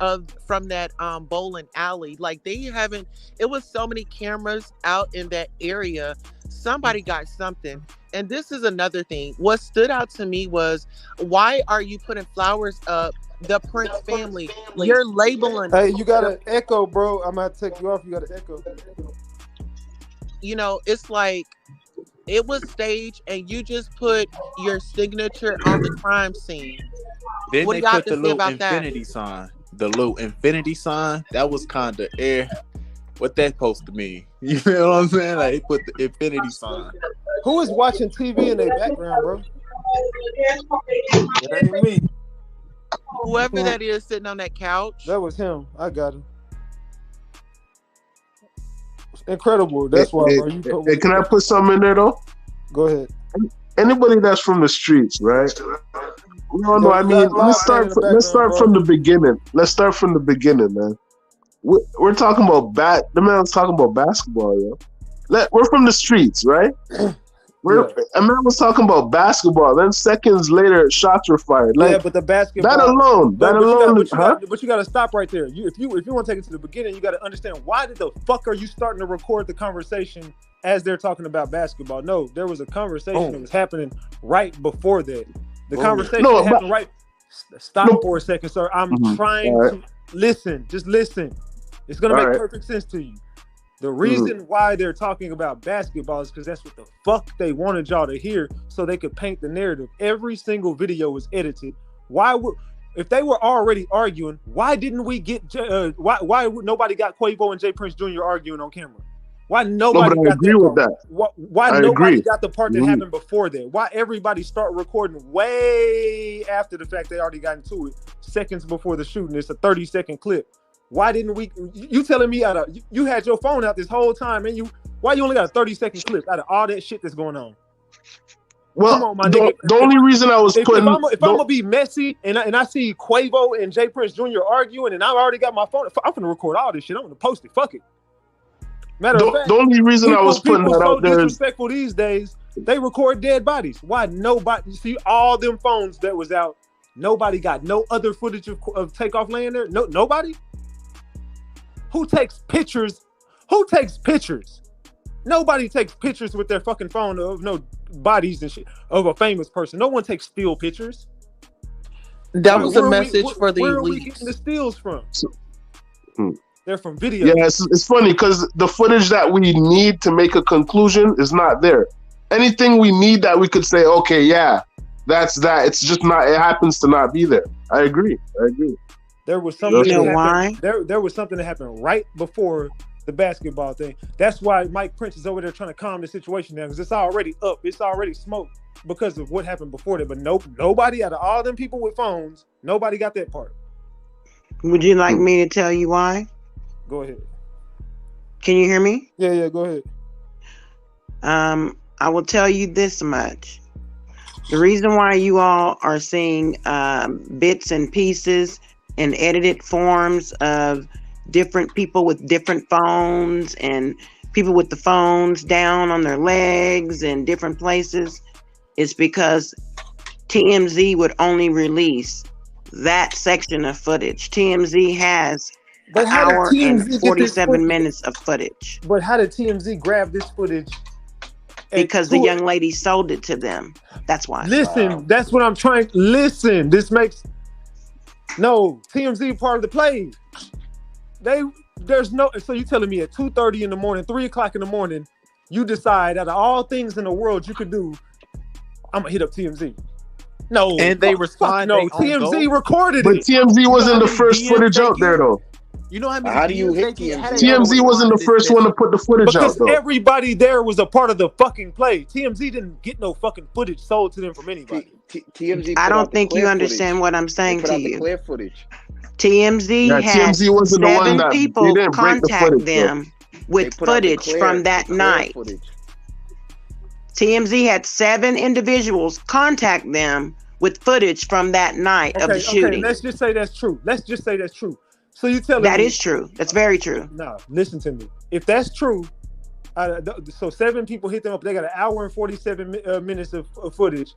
Speaker 1: from that bowling alley? Like they haven't. It was so many cameras out in that area. Somebody got something. And this is another thing. What stood out to me was, why are you putting flowers up? The Prince family. You're labeling.
Speaker 2: Hey, you got an echo, bro. I'm gonna take you off. You got an echo.
Speaker 1: You know, it's like it was staged, and you just put your signature on the crime scene.
Speaker 19: Then
Speaker 1: What
Speaker 19: they
Speaker 1: do y'all
Speaker 19: put the
Speaker 1: have to say
Speaker 19: little
Speaker 1: about that?
Speaker 19: infinity sign. The little infinity sign. That was kind of air. What that supposed to mean? You feel what I'm saying? Like they put the infinity sign.
Speaker 2: Who is watching TV in their background, bro?
Speaker 18: It ain't me.
Speaker 1: Whoever that is sitting on that couch.
Speaker 2: That was him. I got him. Incredible. That's why, bro.
Speaker 21: Hey, can I put something in there though?
Speaker 2: Go ahead.
Speaker 21: Anybody that's from the streets, right? We all know. I mean, let's start from the beginning. Let's start from the beginning, man. We're talking about the man's talking about basketball, yo. We're from the streets, right? A man was talking about basketball. Then seconds later, shots were fired. Like,
Speaker 2: yeah, but the basketball.
Speaker 21: That alone.
Speaker 2: But you got to stop right there. If you want to take it to the beginning, you got to understand, why the fuck are you starting to record the conversation as they're talking about basketball? No, there was a conversation that was happening right before that. The conversation happened right. Stop for a second, sir. I'm trying to listen. Just listen. It's gonna make perfect sense to you. The reason why they're talking about basketball is because that's what the fuck they wanted y'all to hear, so they could paint the narrative. Every single video was edited. If they were already arguing, why didn't we get? Why nobody got Quavo and Jay Prince Jr. arguing on camera? Why nobody got
Speaker 21: agree with that?
Speaker 2: Why nobody got the part that happened before that? Why everybody start recording way after the fact they already got into it, seconds before the shooting? It's a 30-second clip. Why didn't we? You telling me you had your phone out this whole time, and why you only got a 30-second clip out of all that shit that's going on?
Speaker 21: Well,
Speaker 2: come on, my nigga.
Speaker 21: The only reason I was
Speaker 2: if I'm gonna be messy and I see Quavo and Jay Prince Jr. arguing, and I already got my phone, I'm gonna record all this shit. I'm gonna post it. Fuck it. Matter of fact,
Speaker 21: the only reason I was putting that out there is
Speaker 2: disrespectful these days. They record dead bodies. Why nobody? You see all them phones that was out. Nobody got no other footage of Takeoff laying there. No, nobody. Who takes pictures? Nobody takes pictures with their fucking phone of no bodies and shit of a famous person. No one takes still pictures.
Speaker 1: That was a message for the
Speaker 2: where
Speaker 1: elites.
Speaker 2: Are we getting the stills from?
Speaker 21: Hmm.
Speaker 2: They're from video.
Speaker 21: Yeah, it's funny because the footage that we need to make a conclusion is not there. Anything we need that we could say, okay, yeah, that's that. It's just not. It happens to not be there. I agree.
Speaker 2: There was something.
Speaker 21: You know
Speaker 2: that
Speaker 4: why?
Speaker 2: happened, there was something that happened right before the basketball thing. That's why Mike Prince is over there trying to calm the situation down because it's already up. It's already smoke because of what happened before that. But nobody out of all them people with phones, nobody got that part.
Speaker 4: Would you like me to tell you why?
Speaker 2: Go ahead.
Speaker 4: Can you hear me?
Speaker 2: Yeah, go ahead.
Speaker 4: I will tell you this much. The reason why you all are seeing bits and pieces and edited forms of different people with different phones and people with the phones down on their legs in different places is because TMZ would only release that section of footage. TMZ has an hour and 47 minutes of footage.
Speaker 2: But how did TMZ grab this footage?
Speaker 4: Because the young lady sold it to them. That's why.
Speaker 2: Listen, that's what I'm trying. Listen, TMZ part of the play. There's no. So you telling me at 2:30 in the morning, 3:00 in the morning, you decide out of all things in the world you could do, I'm gonna hit up TMZ. No,
Speaker 8: and they respond.
Speaker 2: No, TMZ recorded it.
Speaker 21: But TMZ wasn't the first footage out there though.
Speaker 8: You know how many?
Speaker 21: How do you hit TMZ? TMZ wasn't the first one to put the footage out though.
Speaker 2: Because everybody there was a part of the fucking play. TMZ didn't get no fucking footage sold to them from anybody.
Speaker 5: TMZ.
Speaker 4: I don't think you understand what I'm saying to you.
Speaker 5: Clear footage.
Speaker 4: TMZ had
Speaker 21: TMZ wasn't the one
Speaker 4: 7
Speaker 21: that
Speaker 4: people
Speaker 21: they didn't break the
Speaker 4: contact
Speaker 21: footage,
Speaker 4: them with footage from that night. TMZ had 7 individuals contact them with footage from that night of the shooting.
Speaker 2: Let's just say that's true. So you telling
Speaker 4: that
Speaker 2: me
Speaker 4: is true. That's very true.
Speaker 2: No, listen to me. If that's true, so 7 people hit them up. They got an hour and 47 minutes of footage.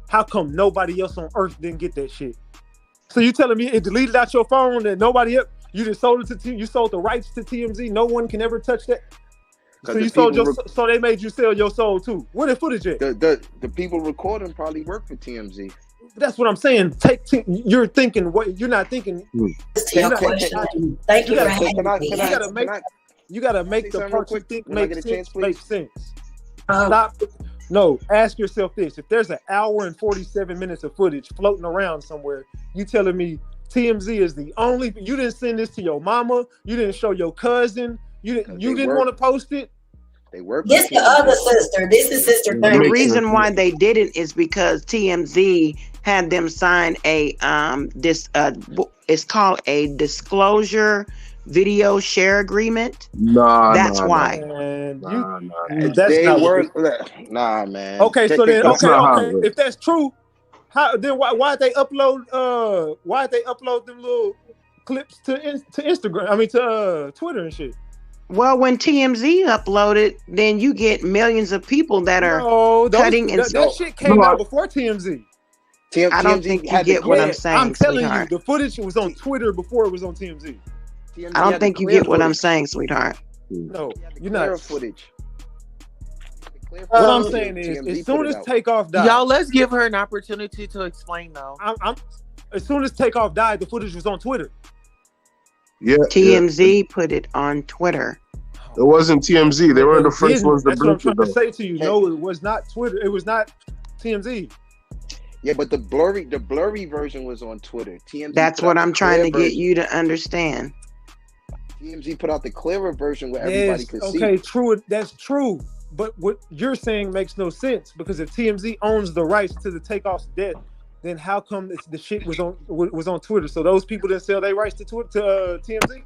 Speaker 2: How come nobody else on earth didn't get that shit? So you telling me it deleted out your phone and nobody else? You just sold it to you sold the rights to TMZ. No one can ever touch that. So you sold so they made you sell your soul too. Where the footage at?
Speaker 5: The people recording probably work for TMZ.
Speaker 2: That's what I'm saying. You're thinking what you're not thinking.
Speaker 10: Thank you for having me.
Speaker 2: You gotta make the part you think make sense. Stop. No, ask yourself this. If there's an hour and 47 minutes of footage floating around somewhere, you telling me TMZ is the only, you didn't send this to your mama, you didn't show your cousin, you didn't want to post it?
Speaker 5: They work.
Speaker 10: This the other sister. This is sister.
Speaker 4: The reason why they didn't is because TMZ had them sign a it's called a disclosure video share agreement. That's why.
Speaker 2: That's not
Speaker 5: worth. Nah, man.
Speaker 2: Okay, so then okay. If that's true, why'd they upload them little clips to Instagram? I mean to Twitter and shit.
Speaker 4: Well, when TMZ uploaded, then you get millions of people that are cutting and
Speaker 2: that shit came out before TMZ.
Speaker 4: I don't think you get what I'm saying.
Speaker 2: I'm telling you, the footage was on Twitter before it was on TMZ.
Speaker 4: I don't think you get what I'm saying, sweetheart.
Speaker 2: No, you're not.
Speaker 5: Footage.
Speaker 2: What I'm saying is, as soon as Takeoff died,
Speaker 1: y'all, let's give her an opportunity to explain though.
Speaker 2: As soon as Takeoff died, the footage was on Twitter.
Speaker 21: Yeah,
Speaker 4: TMZ put it on Twitter.
Speaker 21: It wasn't TMZ. They were the first ones to
Speaker 2: That's what I'm
Speaker 21: break
Speaker 2: trying
Speaker 21: it.
Speaker 2: to say to you. No, it was not Twitter. It was not TMZ.
Speaker 5: Yeah, but the blurry version was on Twitter. TMZ.
Speaker 4: That's what I'm trying to get you to understand.
Speaker 5: TMZ put out the clearer version where everybody could see.
Speaker 2: Okay, true. That's true. But what you're saying makes no sense because if TMZ owns the rights to the Takeoff's death, then how come the shit was on Twitter? So those people didn't sell their rights to TMZ?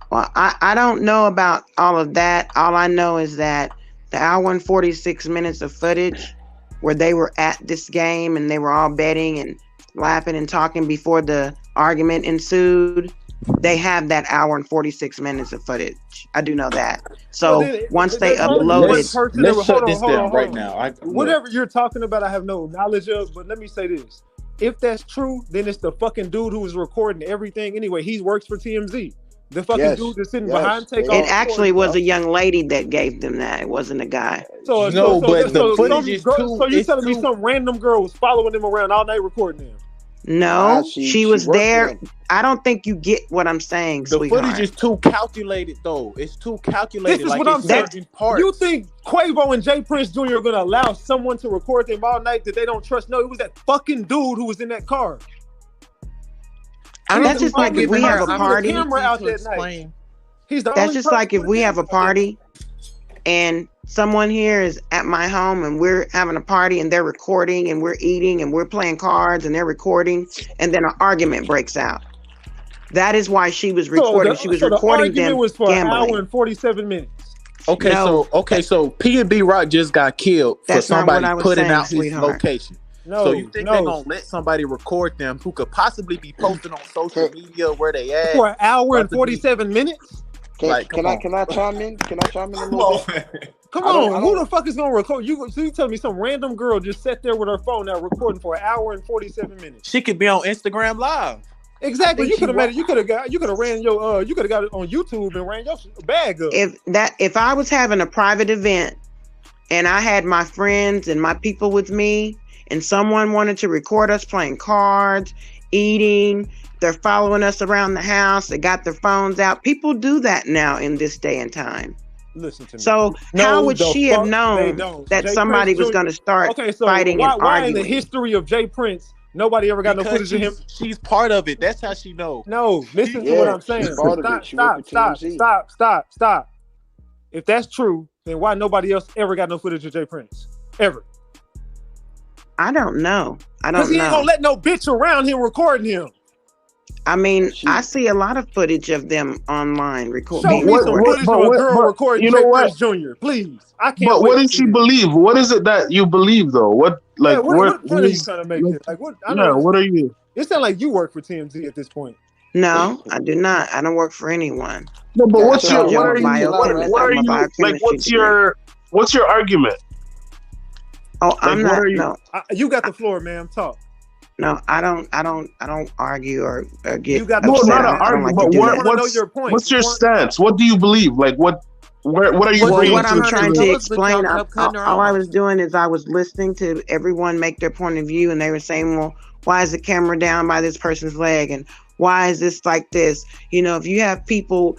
Speaker 4: Well, I don't know about all of that. All I know is that the hour and 46 minutes of footage where they were at this game and they were all betting and laughing and talking before the argument ensued, they have that hour and 46 minutes of footage. I do know that. So once they upload it,
Speaker 8: let's shut this down right now.
Speaker 2: Whatever you're talking about, I have no knowledge of, but let me say this. If that's true, then it's the fucking dude who was recording everything. Anyway, he works for TMZ. The fucking dude that's sitting behind Takeoff.
Speaker 4: It actually was a young lady that gave them that. It wasn't a guy.
Speaker 2: So you telling me some random girl was following them around all night recording them?
Speaker 4: No, she was there. I don't think you get what I'm saying,
Speaker 8: The
Speaker 4: sweetheart.
Speaker 8: footage is too calculated, though. It's too calculated.
Speaker 2: This is
Speaker 8: like
Speaker 2: what I'm saying.
Speaker 8: certain parts.
Speaker 2: You think Quavo and Jay Prince Jr. are gonna allow someone to record them all night that they don't trust? No, it was that fucking dude who was in that car.
Speaker 4: That's just like if we have a party.
Speaker 2: Camera out that night. He's the
Speaker 4: That's
Speaker 2: only
Speaker 4: just
Speaker 2: person
Speaker 4: like if we have a party and someone here is at my home and we're having a party and they're recording and we're eating and we're playing cards and they're recording and then an argument breaks out. That is why she was recording. She was recording them
Speaker 2: was for
Speaker 4: gambling.
Speaker 2: an hour and 47 minutes.
Speaker 8: Okay, so P and B Rock just got killed for
Speaker 4: That's not
Speaker 8: somebody
Speaker 4: what I was
Speaker 8: putting
Speaker 4: saying,
Speaker 8: out his
Speaker 4: sweetheart.
Speaker 8: location.
Speaker 2: No,
Speaker 8: so you think they're gonna let somebody record them who could possibly be posted on social media where they at
Speaker 2: For an hour and 47 minutes?
Speaker 5: Can I chime in? Can I chime in a little bit?
Speaker 2: Come on, who the fuck is gonna record? So you telling me some random girl just sat there with her phone now recording for an hour and 47 minutes?
Speaker 8: She could be on Instagram Live.
Speaker 2: Exactly. You could have made it. You could have got it on YouTube and ran your bag up.
Speaker 4: If I was having a private event and I had my friends and my people with me and someone wanted to record us playing cards, eating, they're following us around the house, they got their phones out. People do that now in this day and time.
Speaker 2: Listen to me.
Speaker 4: So how would she have known that
Speaker 2: Jay
Speaker 4: somebody
Speaker 2: Prince
Speaker 4: was going to start
Speaker 2: so
Speaker 4: fighting and
Speaker 2: why in
Speaker 4: arguing?
Speaker 2: the history of Jay Prince, nobody ever got no footage of him?
Speaker 8: She's part of it. That's how she knows.
Speaker 2: No, listen to what I'm saying. Stop. If that's true, then why nobody else ever got no footage of Jay Prince? Ever.
Speaker 4: I don't know.
Speaker 2: Because he ain't gonna let no bitch around him recording him.
Speaker 4: I mean, I see a lot of footage of them online recording.
Speaker 2: Show me some footage of a girl recording Jay Prince Jr., please. I can't.
Speaker 21: But what did she believe? What is it that you believe though? What
Speaker 2: are you trying to make this? Like what?
Speaker 21: What are you?
Speaker 2: It sounds like you work for TMZ at this point.
Speaker 4: No, I do not. I don't work for anyone.
Speaker 21: No, but what's your argument?
Speaker 4: Oh, I'm not.
Speaker 2: You got the floor, ma'am. Talk.
Speaker 4: No, I don't argue or get.
Speaker 2: You got
Speaker 21: no,
Speaker 2: upset.
Speaker 21: not an argument. But what's your stance? What do you believe? Like what are you bringing?
Speaker 4: What I'm trying to explain, all I was doing is I was listening to everyone make their point of view, and they were saying, well, why is the camera down by this person's leg, and why is this like this? You know, if you have 50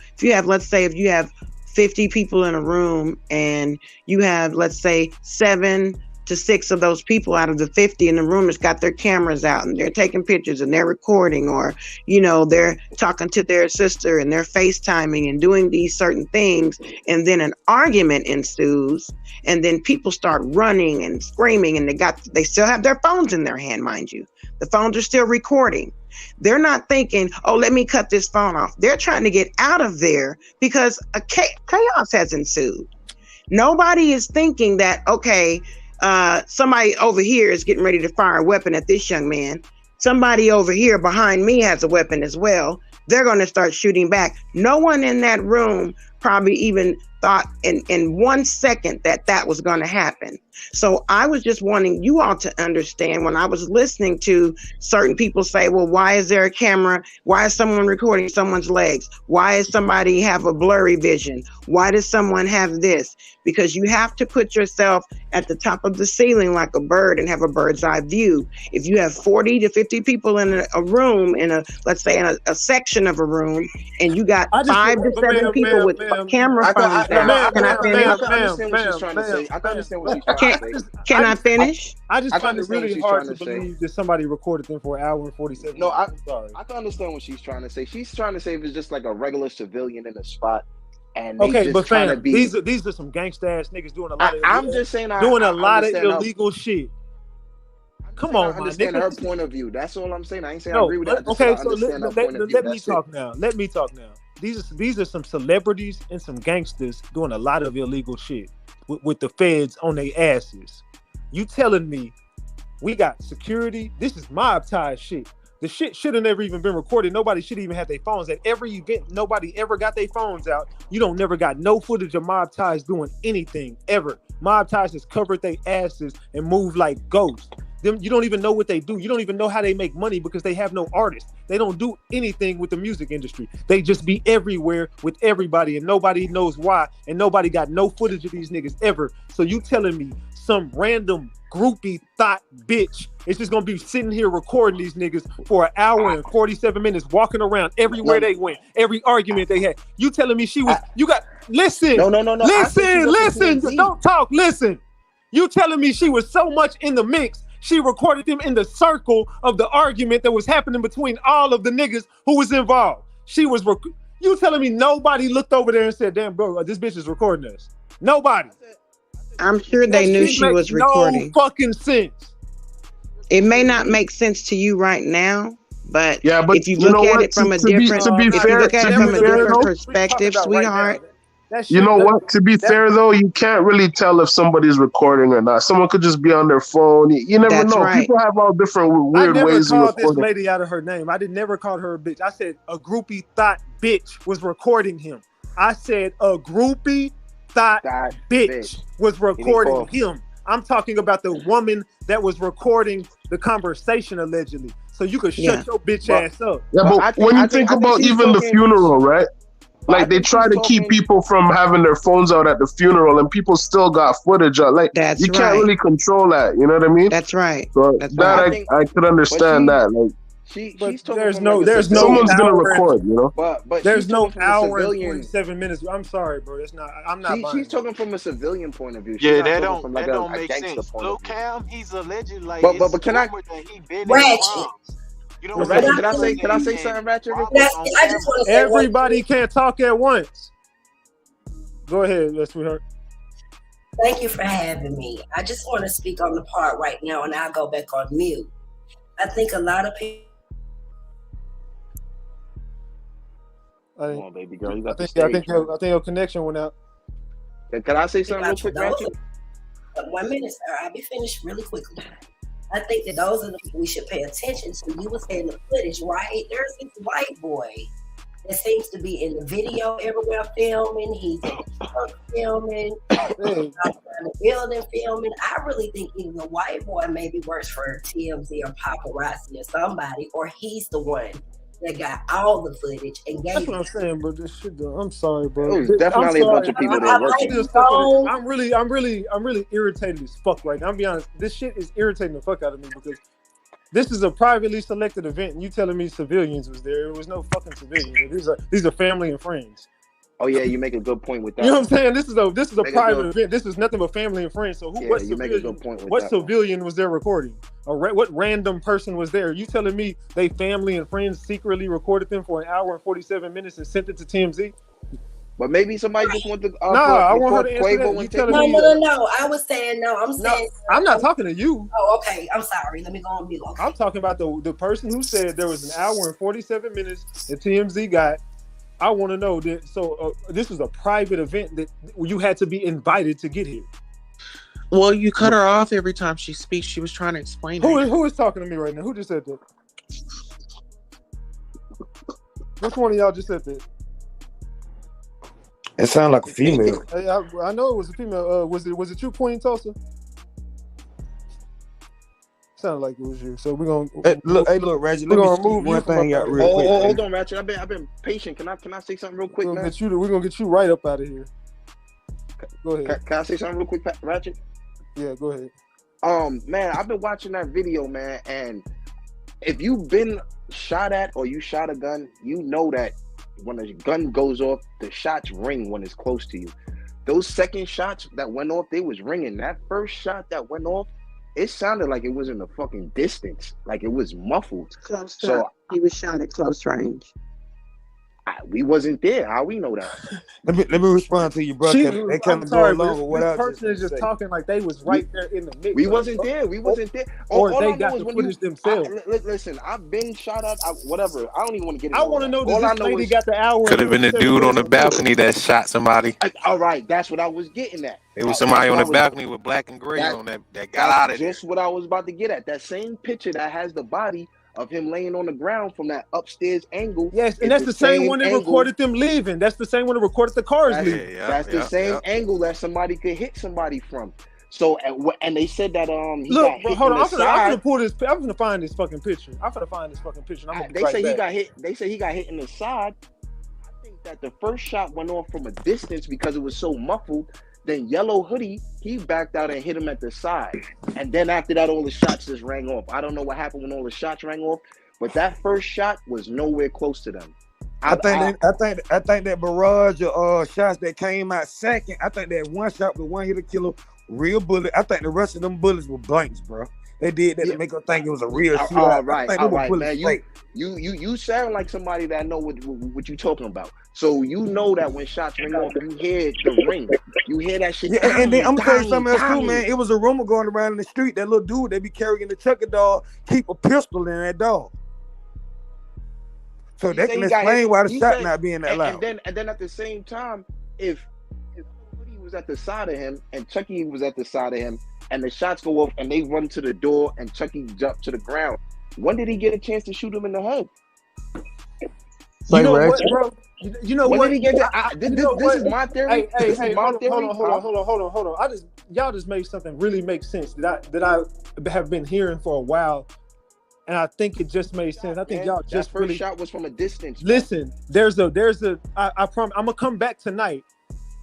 Speaker 4: people in a room, and you have, let's say, 7 to 6 of those people out of the 50 in the room has got their cameras out and they're taking pictures and they're recording, or, you know, they're talking to their sister and they're FaceTiming and doing these certain things. And then an argument ensues, and then people start running and screaming, and they still have their phones in their hand, mind you. The phones are still recording. They're not thinking, oh, let me cut this phone off. They're trying to get out of there because a chaos has ensued. Nobody is thinking that, okay, somebody over here is getting ready to fire a weapon at this young man. Somebody over here behind me has a weapon as well. They're going to start shooting back. No one in that room probably even thought in 1 second that was going to happen. So I was just wanting you all to understand, when I was listening to certain people say, well, why is there a camera? Why is someone recording someone's legs? Why does somebody have a blurry vision? Why does someone have this? Because you have to put yourself at the top of the ceiling like a bird and have a bird's eye view. If you have 40 to 50 people in a room, let's say in a section of a room, and you got 5 to 7 people with camera phones out, can I finish?
Speaker 5: I can understand what she's trying to say. I can understand what she's trying to say.
Speaker 4: Can I finish?
Speaker 2: I just find it really hard to believe that somebody recorded them for an hour and 47 minutes.
Speaker 5: No,
Speaker 2: I'm sorry.
Speaker 5: I can understand what she's trying to say. She's trying to say if it's just like a regular civilian in a spot. And
Speaker 2: okay, but fam, these are some gangsta ass niggas doing a lot of.
Speaker 5: I'm just saying,
Speaker 2: doing a lot of illegal shit. Come on,
Speaker 5: I understand her point of view. That's all I'm saying. I ain't saying I agree with that.
Speaker 2: Okay, so let me talk now. Let me talk now. These are some celebrities and some gangsters doing a lot of illegal shit with the feds on their asses. You telling me we got security? This is mob tie shit. The shit should have never even been recorded. Nobody should even have their phones. At every event, nobody ever got their phones out. You don't never got no footage of mob ties doing anything ever. Mob ties just covered their asses and moved like ghosts. Them, you don't even know what they do. You don't even know how they make money because they have no artists. They don't do anything with the music industry. They just be everywhere with everybody, and nobody knows why. And nobody got no footage of these niggas ever. So you telling me some random groupie thought bitch is just gonna be sitting here recording these niggas for an hour and 47 minutes, walking around everywhere they went, every argument they had. You telling me she was? You got listen.
Speaker 5: No.
Speaker 2: Listen. Don't talk. Listen. You telling me she was so much in the mix? She recorded them in the circle of the argument that was happening between all of the niggas who was involved. She was. You telling me nobody looked over there and said, "Damn, bro, this bitch is recording us"? Nobody.
Speaker 4: I'm sure they knew she was recording.
Speaker 2: No fucking sense.
Speaker 4: It may not make sense to you right now, but
Speaker 21: yeah, but
Speaker 4: if you look at it from a different perspective, sweetheart.
Speaker 21: You know what? To be fair, though, you can't really tell if somebody's recording or not. Someone could just be on their phone. You never know. Right. People have all different weird ways of recording. I never called
Speaker 2: this lady out of her name. I never called her a bitch. I said a groupie thought bitch was recording him. I said a groupie thought bitch was recording him. I'm talking about the woman that was recording the conversation allegedly. So you could shut your bitch ass up.
Speaker 21: Yeah, but when you think about even the funeral, right? Like they try to keep people from having their phones out at the funeral, and people still got footage out. Like you can't really control that. You know what I mean?
Speaker 4: That's right.
Speaker 21: So I could understand that. Like
Speaker 5: she's
Speaker 2: there's no
Speaker 21: someone's gonna record. You know,
Speaker 5: but
Speaker 2: there's no hour and 47 minutes. I'm sorry, bro. That's not. I'm not.
Speaker 5: She's talking from a civilian point of view.
Speaker 6: Yeah, that don't make sense. Lil Cam, he's alleged like.
Speaker 5: But can I?
Speaker 6: You know,
Speaker 5: Ratchet, can I say something, Ratchet?
Speaker 10: I just want to say
Speaker 2: everybody can't talk at once. Go ahead, sweetheart.
Speaker 10: Thank you for having me. I just want to speak on the part right now, and I'll go back on mute. I think a lot of people.
Speaker 5: Come on, baby girl. You got
Speaker 2: I think your connection went out.
Speaker 5: Can I say something real quick, Ratchet?
Speaker 10: 1 minute, sir. I'll be finished really quickly. I think that those are the people we should pay attention to. You were saying the footage, right? There's this white boy that seems to be in the video everywhere filming. He's in the truck filming, in the building filming. I really think either the white boy maybe works for TMZ or paparazzi or somebody, or he's the one that got all the footage and gave.
Speaker 2: That's what I'm saying, bro. This shit, I'm sorry, bro.
Speaker 5: There's definitely a bunch of people that work.
Speaker 2: I'm really irritated as fuck right now. I'm be honest. This shit is irritating the fuck out of me because this is a privately selected event, and you telling me civilians was there. There was no fucking civilians. These are family and friends.
Speaker 5: Oh yeah, you make a good point with that.
Speaker 2: You know what I'm saying? This is a private event. This is nothing but family and friends. So what civilian was there recording? What random person was there? You telling me they family and friends secretly recorded them for an hour and 47 minutes and sent it to TMZ?
Speaker 5: But maybe somebody just want to.
Speaker 2: I want her to answer that.
Speaker 10: No. I was saying no. I'm saying
Speaker 2: I'm not talking to you.
Speaker 10: Oh, okay. I'm sorry. Let me go on mute. Okay.
Speaker 2: I'm talking about the person who said there was an hour and 47 minutes that TMZ got. I want to know that. So this is a private event that you had to be invited to get here.
Speaker 1: Well, you cut her off every time she speaks. She was trying to explain.
Speaker 2: Who is talking to me right now? Who just said that? Which one of y'all just said that?
Speaker 18: It sounded like a female.
Speaker 2: Hey, I know it was a female. Was it you, Queen Tulsa? Sounded like it was you. So we're gonna
Speaker 18: look, Ratchet.
Speaker 2: We're gonna remove
Speaker 18: one thing out real quick.
Speaker 5: Hold on, Ratchet. I've been patient. Can I say something real quick, man?
Speaker 2: We're gonna get you right up out of here. Go ahead.
Speaker 5: Can I say something real quick, Ratchet?
Speaker 2: Yeah, go ahead.
Speaker 5: Man, I've been watching that video, man, and if you've been shot at or you shot a gun, you know that when a gun goes off, the shots ring when it's close to you. Those second shots that went off, they was ringing. That first shot that went off, it sounded like it was in the fucking distance, like it was muffled.
Speaker 4: He was shot at close range.
Speaker 5: We wasn't there. How we know that?
Speaker 18: Let me respond to you, bro. They kind of go along with what I
Speaker 2: was just person is just talking like they was right there in the mix.
Speaker 5: We wasn't there. We wasn't there.
Speaker 2: Or they got the footage themselves.
Speaker 5: Listen, I've been shot at. Whatever. I don't even want to get.
Speaker 2: I want to know that this lady got the hour.
Speaker 6: Could have been a dude on the balcony that shot somebody.
Speaker 5: All right, that's what I was getting at.
Speaker 6: It was somebody on the balcony with black and gray on that got out of there.
Speaker 5: Just what I was about to get at. That same picture that has the body of him laying on the ground from that upstairs angle.
Speaker 2: Yes, and that's the same one that recorded them leaving. That's the same one that recorded the cars leaving.
Speaker 5: That's the same angle that somebody could hit somebody from. So and they said that he
Speaker 2: Look,
Speaker 5: got hit
Speaker 2: hold
Speaker 5: in
Speaker 2: on.
Speaker 5: the
Speaker 2: I'm
Speaker 5: side.
Speaker 2: gonna pull this. I'm gonna find this fucking picture. I'm gonna find this fucking picture. And I'm gonna be
Speaker 5: They
Speaker 2: right
Speaker 5: say
Speaker 2: back.
Speaker 5: he got hit. They say he got hit in the side. I think that the first shot went off from a distance because it was so muffled. Then Yellow Hoodie, he backed out and hit him at the side. And then after that, all the shots just rang off. I don't know what happened when all the shots rang off, but that first shot was nowhere close to them.
Speaker 18: I think that barrage of shots that came out second. I think that one shot was one hit a killer, real bullet. I think the rest of them bullets were blanks, bro. They did that to make us think it was a real shootout.
Speaker 5: All right, man. You sound like somebody that know what you talking about. So you know that when shots ring off, you hear the ring. You hear that shit.
Speaker 18: Yeah, and then I'm gonna tell you something else too, man. It was a rumor going around in the street that little dude that be carrying the chucker dog keep a pistol in that dog. So that can explain why the shot not being that loud.
Speaker 5: And then at the same time, if Woody was at the side of him and Chucky was at the side of him, and the shots go off and they run to the door and Chucky jumped to the ground, when did he get a chance to shoot him in the head?
Speaker 2: You know what, bro? You know what?
Speaker 5: Did he get to, this is my theory.
Speaker 2: Hey, hold on. Y'all just made something really make sense that I have been hearing for a while. And I think it just made sense. I think y'all just
Speaker 5: first shot was from a distance.
Speaker 2: Listen, I promise I'm gonna come back tonight.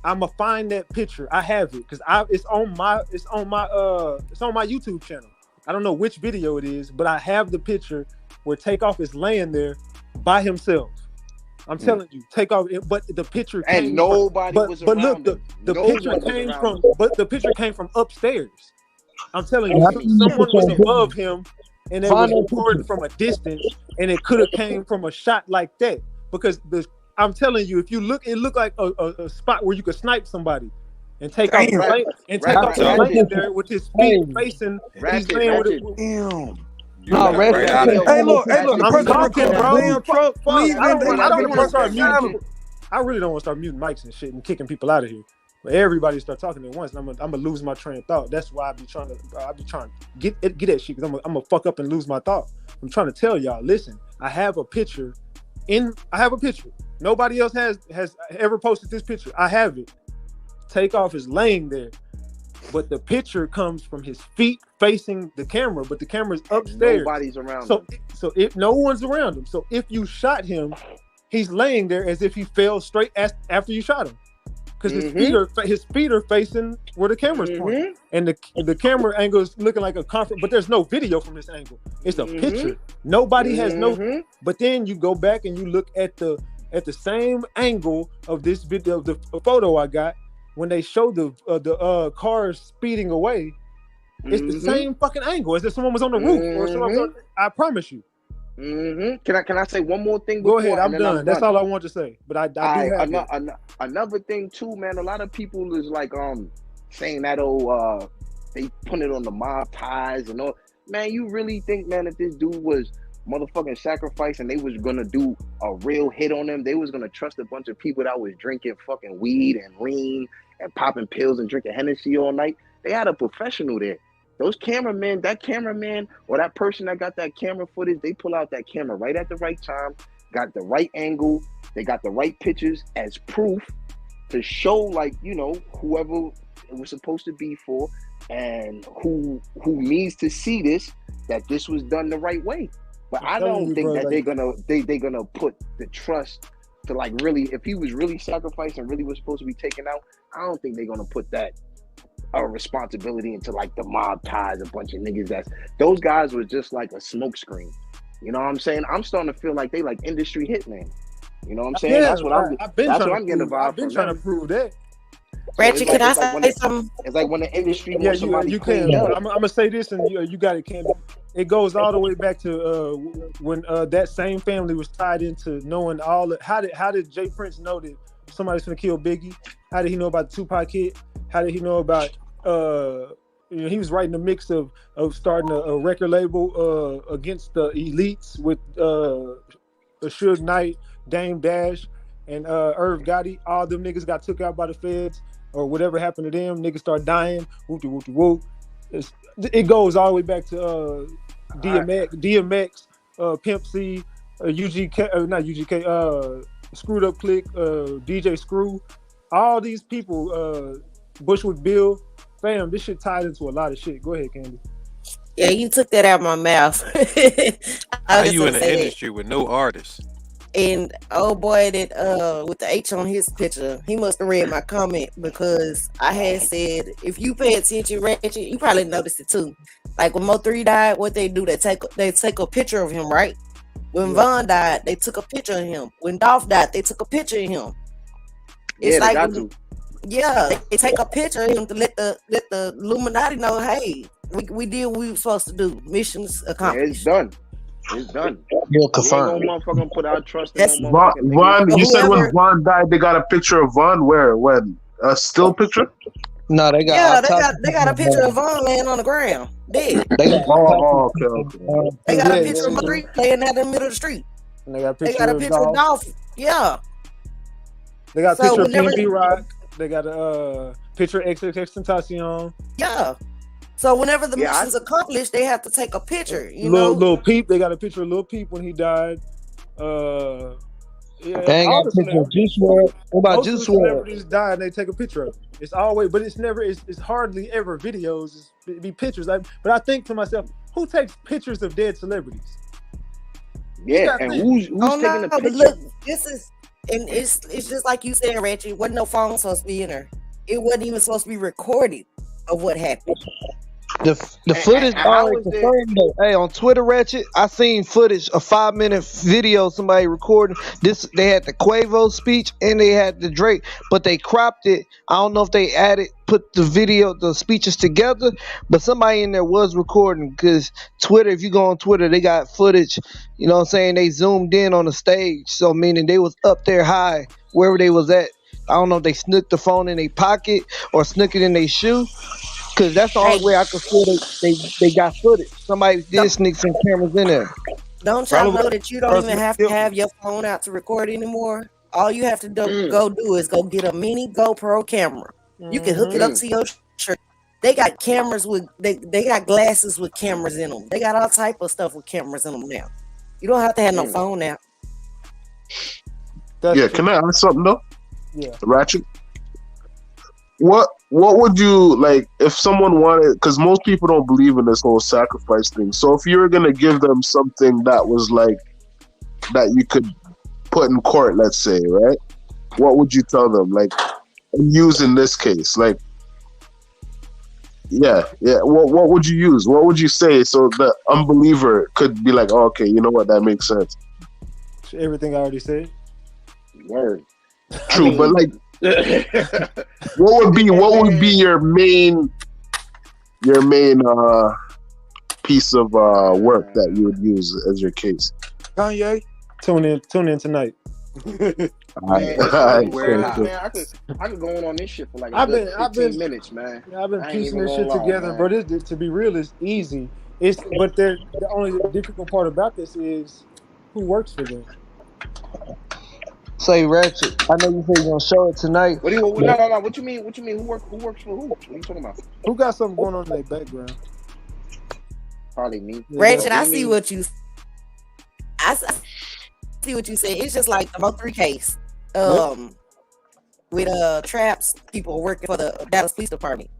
Speaker 2: I'm gonna find that picture. I have it because it's on my YouTube channel. I don't know which video it is, but I have the picture where Takeoff is laying there by himself. I'm telling you, Takeoff. But the picture came
Speaker 5: and nobody was around.
Speaker 2: But look, the picture came from upstairs. I'm telling you, someone was above him. And it was recorded from a distance, and it could have came from a shot like that. Because I'm telling you, if you look, it looked like a spot where you could snipe somebody and take off laying there with his feet facing. He's laying with it.
Speaker 18: Hey, look,
Speaker 2: I'm talking, bro. I really don't want to start muting mics and shit and kicking people out of here. But everybody start talking at once, and I'm gonna lose my train of thought. That's why I be trying to get that shit, because I'm gonna fuck up and lose my thought. I'm trying to tell y'all, listen, I have a picture. Nobody else has ever posted this picture. I have it. Takeoff is laying there, but the picture comes from his feet facing the camera, but the camera's upstairs.
Speaker 5: Nobody's around
Speaker 2: him. So if no one's around him, so if you shot him, he's laying there as if he fell straight after you shot him. Because his feet are facing where the camera's pointing, and the camera angle is looking like a conference, but there's no video from this angle. It's a picture. Nobody has no. But then you go back and you look at the same angle of this video, of the photo I got, when they show the cars speeding away. It's the same fucking angle as if someone was on the roof or someone. I promise you.
Speaker 5: Can I say one more thing?
Speaker 2: Go ahead. I'm done. That's all I want to say. But I do have
Speaker 5: another thing too, man. A lot of people is like saying that they put it on the mob ties and all. Man, you really think, man, if this dude was motherfucking sacrifice and they was gonna do a real hit on him, they was gonna trust a bunch of people that was drinking fucking weed and lean and popping pills and drinking Hennessy all night? They had a professional there. Those cameramen, that cameraman or that person that got that camera footage, they pull out that camera right at the right time, got the right angle, they got the right pictures as proof to show, like, you know, whoever it was supposed to be for and who needs to see this, that this was done the right way. But I don't think that they're gonna put the trust to, like, really, if he was really sacrificed and really was supposed to be taken out, I don't think they're gonna put that responsibility into, like, the mob ties, a bunch of niggas. Those guys was just like a smoke screen. You know what I'm saying? I'm starting to feel like they like industry hitman. You know what I'm saying?
Speaker 2: Yeah,
Speaker 5: that's what I'm getting the vibe from.
Speaker 2: I've been trying to prove that.
Speaker 10: Ratchet, can I say something?
Speaker 5: It's like when the industry wants somebody
Speaker 2: you can.
Speaker 5: up.
Speaker 2: I'm gonna say this, and you got it, Candy. It goes all the way back to when that same family was tied into knowing all. How did Jay Prince know that somebody's gonna kill Biggie? How did he know about the Tupac hit? How did he know about he was right in the mix of starting a record label against the elites with Suge Knight, Dame Dash, and Irv Gotti. All them niggas got took out by the feds or whatever happened to them. Niggas start dying. Whoopty whoopty whoop. It goes all the way back to DMX, Pimp C, UGK, not UGK, Screwed Up Click, DJ Screw. All these people, Bushwick Bill, Fam, this shit tied into a lot of shit. Go ahead, Candy.
Speaker 10: Yeah, you took that out of my mouth.
Speaker 7: How you in the industry with no artists?
Speaker 10: And oh boy, that with the H on his picture, he must have read my comment because I had said if you pay attention, Ratchet, you probably noticed it too. Like when Mo3 died, what they do, they take a picture of him, right? When Von died, they took a picture of him. When Dolph died, they took a picture of him. It's like they take a picture of him to let the Illuminati know, hey, we did what we were supposed to do. Missions accomplished.
Speaker 5: Yeah, it's done. It's done.
Speaker 16: You're confirmed.
Speaker 5: We ain't gonna motherfucking put our trust in no
Speaker 21: Von, you said when Von died, they got a picture of Von where? When? A still picture?
Speaker 16: No, they got.
Speaker 10: They got a picture of Von laying on the ground, dead.
Speaker 21: Okay.
Speaker 10: They got a picture of Mo3 laying out in the middle of the street.
Speaker 2: And they got a
Speaker 10: picture of Dolph. Yeah.
Speaker 2: They got a picture of PNB Rock. They got a picture of XXXTentacion.
Speaker 10: Yeah. So whenever the mission's accomplished, they have to take a picture. You know,
Speaker 2: Lil Peep. They got a picture of Lil Peep when he died.
Speaker 16: They ain't got a picture of Juice WRLD. What about Juice WRLD?
Speaker 2: Celebrities die and they take a picture of it. It's always, but it's never. It's hardly ever videos. It be pictures. But I think to myself, who takes pictures of dead celebrities?
Speaker 5: Yeah, and who's taking the picture?
Speaker 10: But look, this is, and it's just like you said, Ratchet. Wasn't no phone supposed to be in there. It wasn't even supposed to be recorded of what happened.
Speaker 16: The footage already confirmed though. Hey, on Twitter, Ratchet, I seen footage, a 5-minute video somebody recording this. They had the Quavo speech and they had the Drake, but they cropped it. I don't know if they put the speeches together, but somebody in there was recording because Twitter, if you go on Twitter, they got footage, you know what I'm saying? They zoomed in on the stage. So meaning they was up there high, wherever they was at. I don't know if they snooked the phone in their pocket or snook it in their shoe. Because that's the only way I could feel they got footage. Somebody did sneak some cameras in there.
Speaker 10: Don't y'all know that you don't even have to have your phone out to record anymore? All you have to do is go get a mini GoPro camera. You can hook it up to your shirt. They got cameras they got glasses with cameras in them. They got all type of stuff with cameras in them now. You don't have to have no phone out.
Speaker 21: Can I ask something though?
Speaker 2: Yeah.
Speaker 21: Ratchet. What would you like if someone wanted? Because most people don't believe in this whole sacrifice thing. So if you were gonna give them something that was like that you could put in court, let's say, right? What would you tell them? Like, use in this case, like, yeah. What would you use? What would you say so the unbeliever could be like, oh, okay, you know what, that makes sense.
Speaker 2: Everything I already said.
Speaker 5: Word.
Speaker 21: True, but like. what would be your main piece of work that you would use as your case?
Speaker 2: Kanye, tune in tonight.
Speaker 5: I could go on this shit for like 15 minutes, man.
Speaker 2: I've been piecing this shit together, bro. This, to be real, is easy. But the only difficult part about this is who works for them.
Speaker 16: Say Ratchet, I know you said you're gonna show it tonight.
Speaker 5: No. What you mean? Who works for who? What are you talking about?
Speaker 2: Who got something going on in their background?
Speaker 5: Probably me.
Speaker 10: Ratchet, I see what you said. It's just like the Mo3 case. With Traps people working for the Dallas Police Department.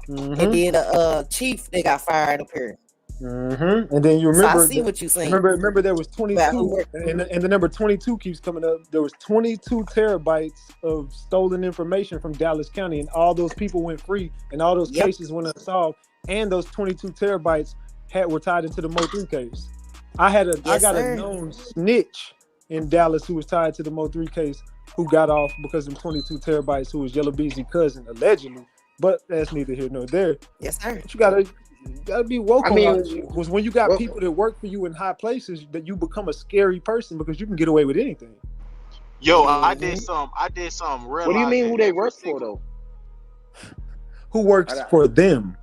Speaker 10: And then chief they got fired up here.
Speaker 2: And then you remember,
Speaker 10: so I see what you're saying.
Speaker 2: Remember there was 22, and the number 22 keeps coming up. There was 22 terabytes of stolen information from Dallas County, and all those people went free, and all those cases went unsolved, and those 22 terabytes were tied into the Mo3 case. I got a known snitch in Dallas who was tied to the Mo3 case, who got off because of 22 terabytes, who was Yellow Beezy's cousin allegedly, but that's neither here nor there.
Speaker 10: Yes, sir.
Speaker 2: But you gotta be woke. Because when you got people that work for you in high places, that you become a scary person because you can get away with anything.
Speaker 6: Yo, I did some real.
Speaker 5: What do you mean who they work for though?
Speaker 2: Who works for them?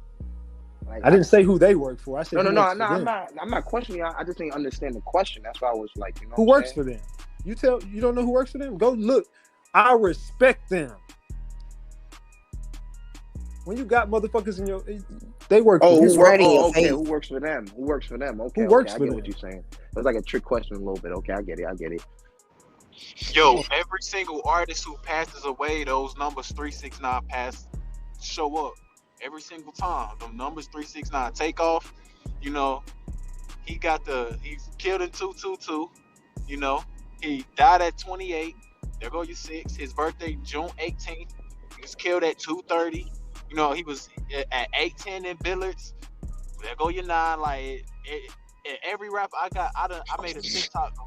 Speaker 2: I didn't say who they work for. I said
Speaker 5: no. I'm not questioning. I just didn't understand the question. That's why I was like, you know,
Speaker 2: who works for them? You don't know who works for them? Go look. I respect them. When you got motherfuckers in your, they work.
Speaker 5: Who works for them? Who works for them? Okay,
Speaker 2: who works
Speaker 5: I
Speaker 2: for
Speaker 5: get
Speaker 2: them?
Speaker 5: what you're saying. It's like a trick question a little bit. Okay, I get it.
Speaker 6: Yo, every single artist who passes away, those numbers 369 show up every single time. The numbers 369 Takeoff. You know, he's killed in 222. You know, he died at 28. There go your 6. His birthday June 18th. He was killed at 2:30. You know, he was at 8:10 in Billards. There go your 9. Like every rapper I made a TikTok for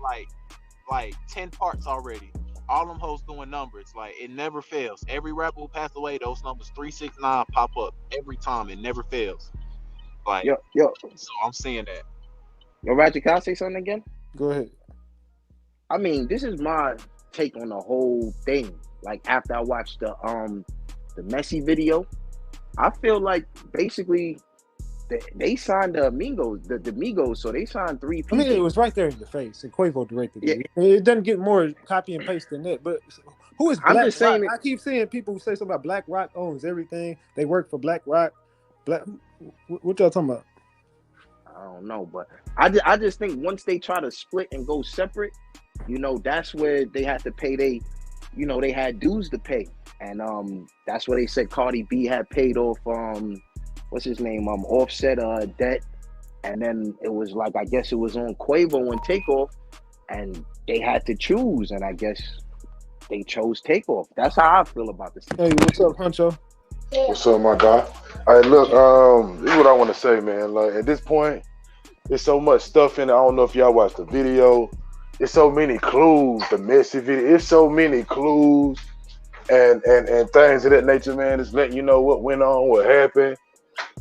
Speaker 6: like 10 parts already. All them hoes doing numbers. Like, it never fails. Every rapper who passed away, those numbers 369 pop up every time. It never fails. Like,
Speaker 5: yo.
Speaker 6: So I'm seeing that.
Speaker 5: Yo, Ratchet, can I say something again?
Speaker 2: Go ahead.
Speaker 5: I mean, this is my take on the whole thing. Like, after I watched the Messi video, I feel like basically they signed the Migos, so they signed 3 people.
Speaker 2: I mean, it was right there in your face, and Quavo directed it. It doesn't get more copy and paste than that. But who is Black
Speaker 5: I'm just saying
Speaker 2: Rock? I keep seeing people who say something about Black Rock owns everything. They work for Black Rock. What y'all talking about?
Speaker 5: I don't know, but I just think once they try to split and go separate, you know, that's where they had to pay they had dues to pay. And that's where they said Cardi B had paid off what's his name? Offset debt. And then it was like, I guess it was on Quavo and Takeoff, and they had to choose, and I guess they chose Takeoff. That's how I feel about this.
Speaker 2: Hey, what's up, Huncho?
Speaker 9: What's up, my guy? All right, look, this is what I want to say, man. Like, at this point, there's so much stuff in it. I don't know if y'all watched the video. There's so many clues, the Messi video. It's so many clues and things of that nature, man. It's letting you know what went on, what happened,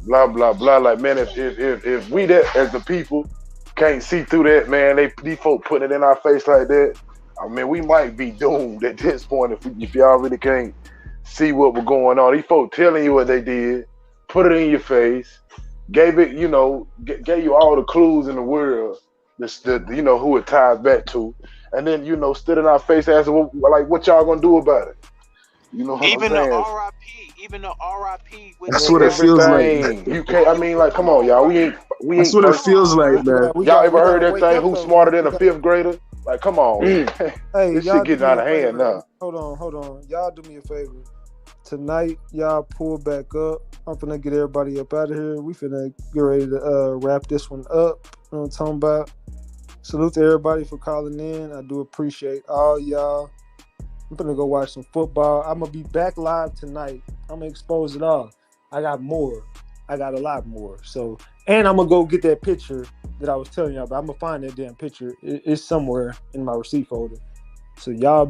Speaker 9: blah, blah, blah. Like, man, if we that as the people can't see through that, man, these folk putting it in our face like that, I mean, we might be doomed at this point if y'all really can't see what was going on. These folk telling you what they did, put it in your face, gave it, you know, gave you all the clues in the world, you know, who it ties back to, and then, you know, stood in our face asking, like, what y'all gonna do about it? You know what I'm saying?
Speaker 6: Even the RIP.
Speaker 21: That's what it feels like.
Speaker 9: You can't. I mean, like, come on, y'all. We ain't.
Speaker 21: That's what it feels like, man.
Speaker 9: Y'all ever heard that thing? Who's smarter than a 5th grader? Like, come on.
Speaker 2: Hey,
Speaker 9: this shit getting out of hand now.
Speaker 2: Hold on. Y'all do me a favor. Tonight, y'all pull back up. I'm finna get everybody up out of here. We finna get ready to wrap this one up. You know what I'm talking about? Salute to everybody for calling in. I do appreciate all y'all. I'm gonna go watch some football. I'm gonna be back live tonight. I'm gonna expose it all. I got more. I got a lot more. So, and I'm gonna go get that picture that I was telling y'all about. I'm gonna find that damn picture. It's somewhere in my receipt folder. So y'all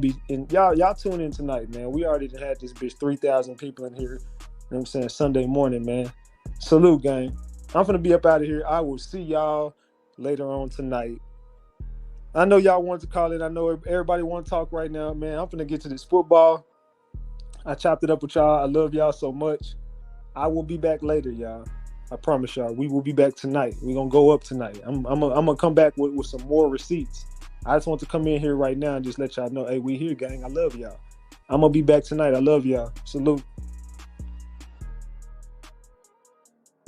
Speaker 2: tune in tonight, man. We already had this bitch 3,000 people in here. You know what I'm saying? Sunday morning, man. Salute, gang. I'm gonna be up out of here. I will see y'all later on tonight. I know y'all want to call in. I know everybody want to talk right now, man. I'm finna get to this football. I chopped it up with y'all. I love y'all so much. I will be back later, y'all. I promise y'all. We will be back tonight. We're gonna go up tonight. I'm gonna come back with some more receipts. I just want to come in here right now and just let y'all know, hey, we here, gang. I love y'all. I'm gonna be back tonight. I love y'all. Salute.